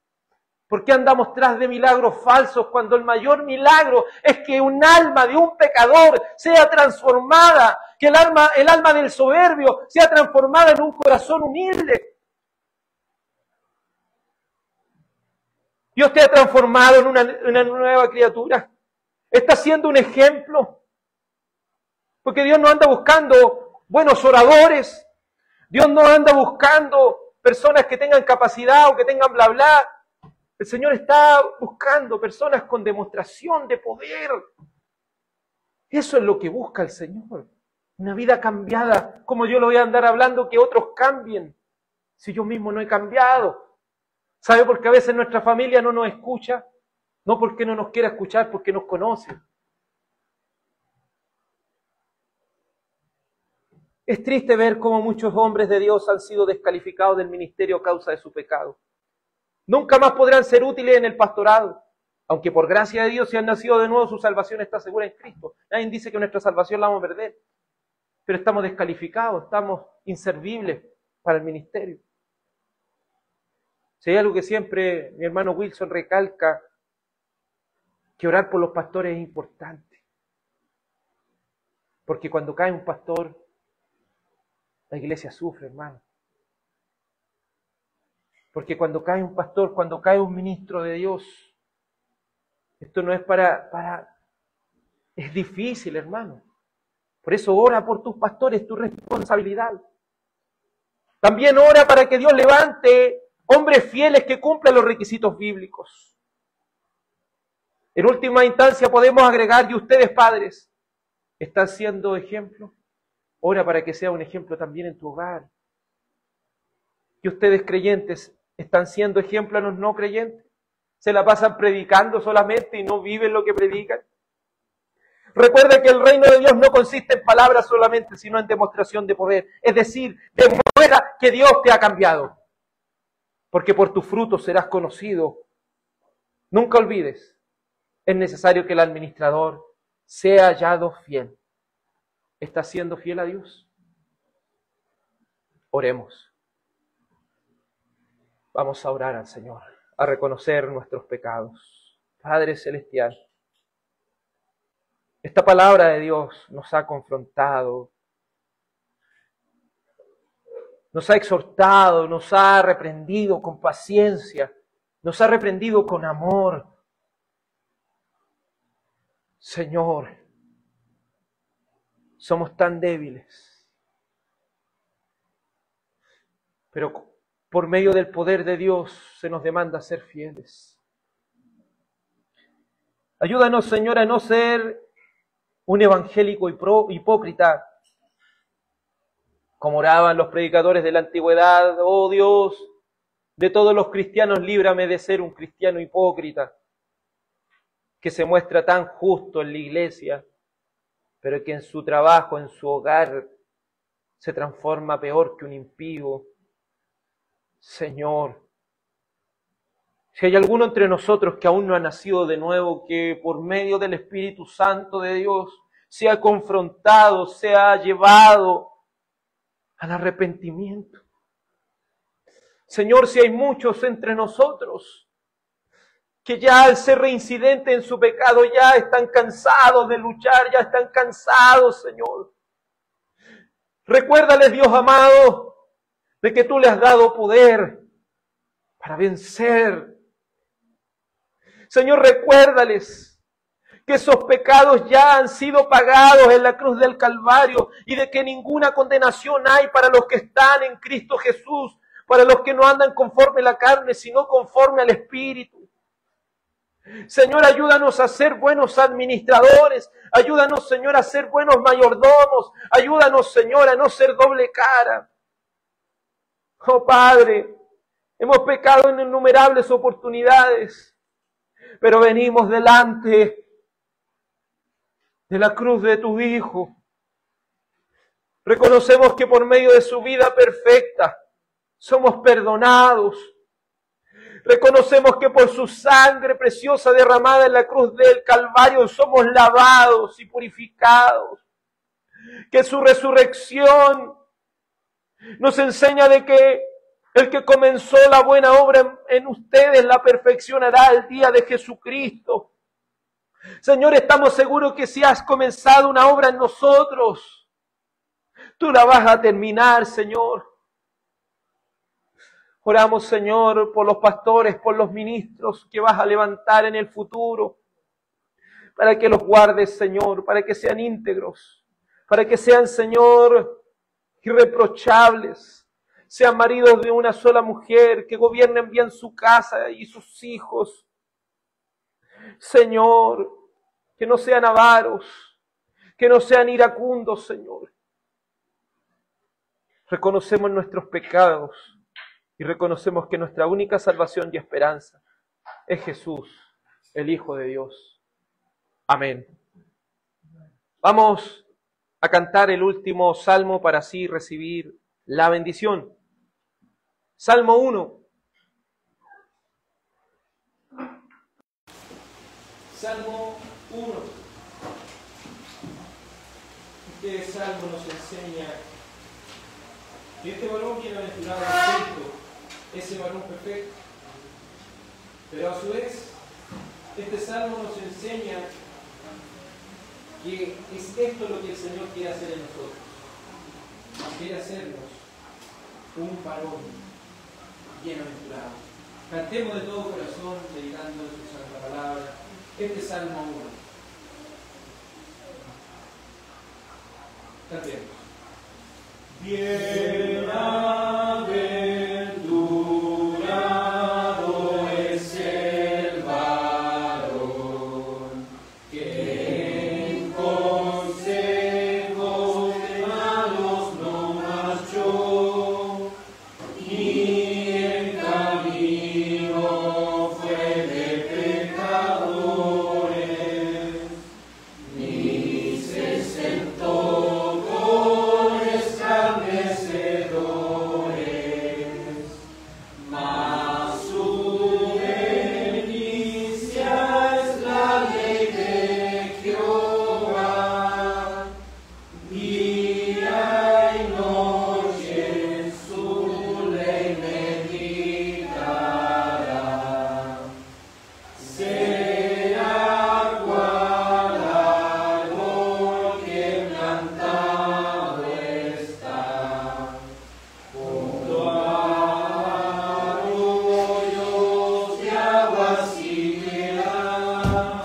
¿Por qué andamos tras de milagros falsos cuando el mayor milagro es que un alma de un pecador sea transformada, que el alma del soberbio sea transformada en un corazón humilde? Dios te ha transformado en una nueva criatura. Está siendo un ejemplo. Porque Dios no anda buscando buenos oradores. Dios no anda buscando personas que tengan capacidad o que tengan bla bla. El Señor está buscando personas con demostración de poder. Eso es lo que busca el Señor. Una vida cambiada. Como yo lo voy a andar hablando que otros cambien, si yo mismo no he cambiado. ¿Sabe por qué a veces nuestra familia no nos escucha? No porque no nos quiera escuchar, porque nos conoce. Es triste ver cómo muchos hombres de Dios han sido descalificados del ministerio a causa de su pecado. Nunca más podrán ser útiles en el pastorado. Aunque por gracia de Dios, si han nacido de nuevo, su salvación está segura en Cristo. Nadie dice que nuestra salvación la vamos a perder. Pero estamos descalificados, estamos inservibles para el ministerio. Si hay algo que siempre mi hermano Wilson recalca, que orar por los pastores es importante. Porque cuando cae un pastor, la iglesia sufre, hermano. Porque cuando cae un pastor, cuando cae un ministro de Dios, esto no es es difícil, hermano. Por eso ora por tus pastores, tu responsabilidad. También ora para que Dios levante hombres fieles que cumplan los requisitos bíblicos. En última instancia podemos agregar, y ustedes padres, ¿están siendo ejemplo? Ora para que sea un ejemplo también en tu hogar. Y ustedes creyentes, ¿están siendo ejemplo a los no creyentes? ¿Se la pasan predicando solamente y no viven lo que predican? Recuerda que el reino de Dios no consiste en palabras solamente, sino en demostración de poder. Es decir, demuestra que Dios te ha cambiado. Porque por tus frutos serás conocido. Nunca olvides, es necesario que el administrador sea hallado fiel. ¿Estás siendo fiel a Dios? Oremos. Vamos a orar al Señor, a reconocer nuestros pecados. Padre Celestial, esta palabra de Dios nos ha confrontado, nos ha exhortado, nos ha reprendido con paciencia, nos ha reprendido con amor. Señor, somos tan débiles, pero por medio del poder de Dios se nos demanda ser fieles. Ayúdanos, Señor, a no ser un evangélico hipócrita, como oraban los predicadores de la antigüedad. Oh Dios, de todos los cristianos, líbrame de ser un cristiano hipócrita, que se muestra tan justo en la iglesia, pero que en su trabajo, en su hogar, se transforma peor que un impío. Señor, si hay alguno entre nosotros que aún no ha nacido de nuevo, que por medio del Espíritu Santo de Dios sea confrontado, sea llevado al arrepentimiento. Señor, si hay muchos entre nosotros que ya al ser reincidente en su pecado ya están cansados de luchar, ya están cansados, Señor. Recuérdales, Dios amado, de que tú le has dado poder para vencer. Señor, recuérdales que esos pecados ya han sido pagados en la cruz del Calvario y de que ninguna condenación hay para los que están en Cristo Jesús, para los que no andan conforme a la carne, sino conforme al Espíritu. Señor, ayúdanos a ser buenos administradores, ayúdanos, Señor, a ser buenos mayordomos, ayúdanos, Señor, a no ser doble cara. Oh Padre, hemos pecado en innumerables oportunidades, pero venimos delante de la cruz de tu Hijo. Reconocemos que por medio de su vida perfecta somos perdonados. Reconocemos que por su sangre preciosa derramada en la cruz del Calvario somos lavados y purificados. Que su resurrección nos enseña de que el que comenzó la buena obra en ustedes la perfeccionará el día de Jesucristo. Señor, estamos seguros que si has comenzado una obra en nosotros, tú la vas a terminar, Señor. Oramos, Señor, por los pastores, por los ministros que vas a levantar en el futuro, para que los guardes, Señor, para que sean íntegros, para que sean, Señor, irreprochables, sean maridos de una sola mujer, que gobiernen bien su casa y sus hijos. Señor, que no sean avaros, que no sean iracundos, Señor. Reconocemos nuestros pecados y reconocemos que nuestra única salvación y esperanza es Jesús, el Hijo de Dios. Amén. Vamos a cantar el último salmo para así recibir la bendición. Salmo 1. Salmo 1. Este salmo nos enseña que este varón bienaventurado es Cristo, ese varón perfecto. Pero a su vez, este salmo nos enseña que es esto lo que el Señor quiere hacer en nosotros. Quiere hacernos un varón bienaventurado. Cantemos de todo corazón, meditando en su santa palabra, este Salmo 1. Cantemos. Bienaventurado es el varón que en consejos de malos no marchó, ni en camino fue de pecadores, ni se sentó con escarnecedores, mas su delicia es la ley de Jehová, día y noche en su ley meditará. Sea cual árbol que plantado está junto a arroyos de agua siguiera,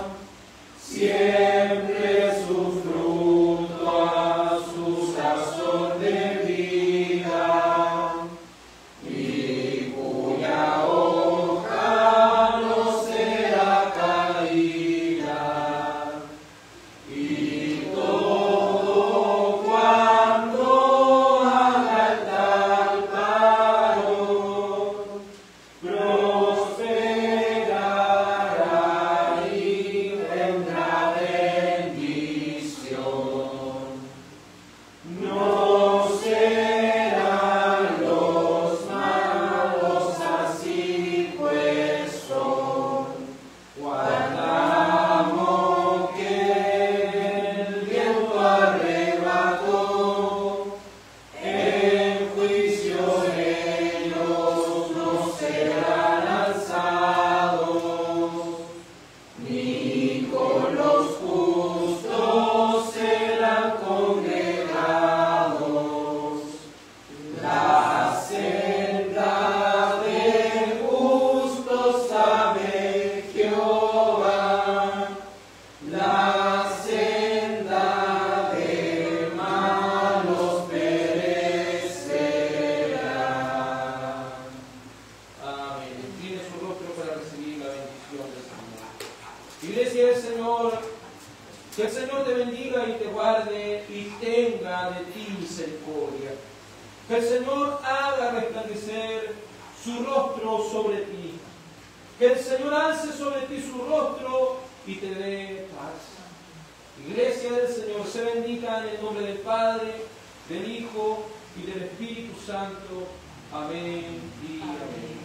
siempre su fruto a su sazón de vida, y cuya hoja no será caída, y todo cuanto haga tal varón prosperará y tendrá bendición. No serán los malos así, pues son guardamos que el viento arrebató, en juicio ellos no serán alzados, ni con los justos serán congregados. La senda del justo sabe Jehová, la senda de malos perecerá. Amén. Incline su rostro para recibir la bendición del Señor. Iglesia del Señor, que el Señor te bendiga y te guarde y tenga de ti misericordia. Que el Señor haga resplandecer su rostro sobre ti. Que el Señor alce sobre ti su rostro y te dé paz. Iglesia del Señor, se bendiga en el nombre del Padre, del Hijo y del Espíritu Santo. Amén y amén.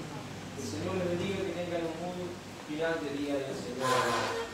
El Señor les bendiga, que tengan un muy final de día del Señor.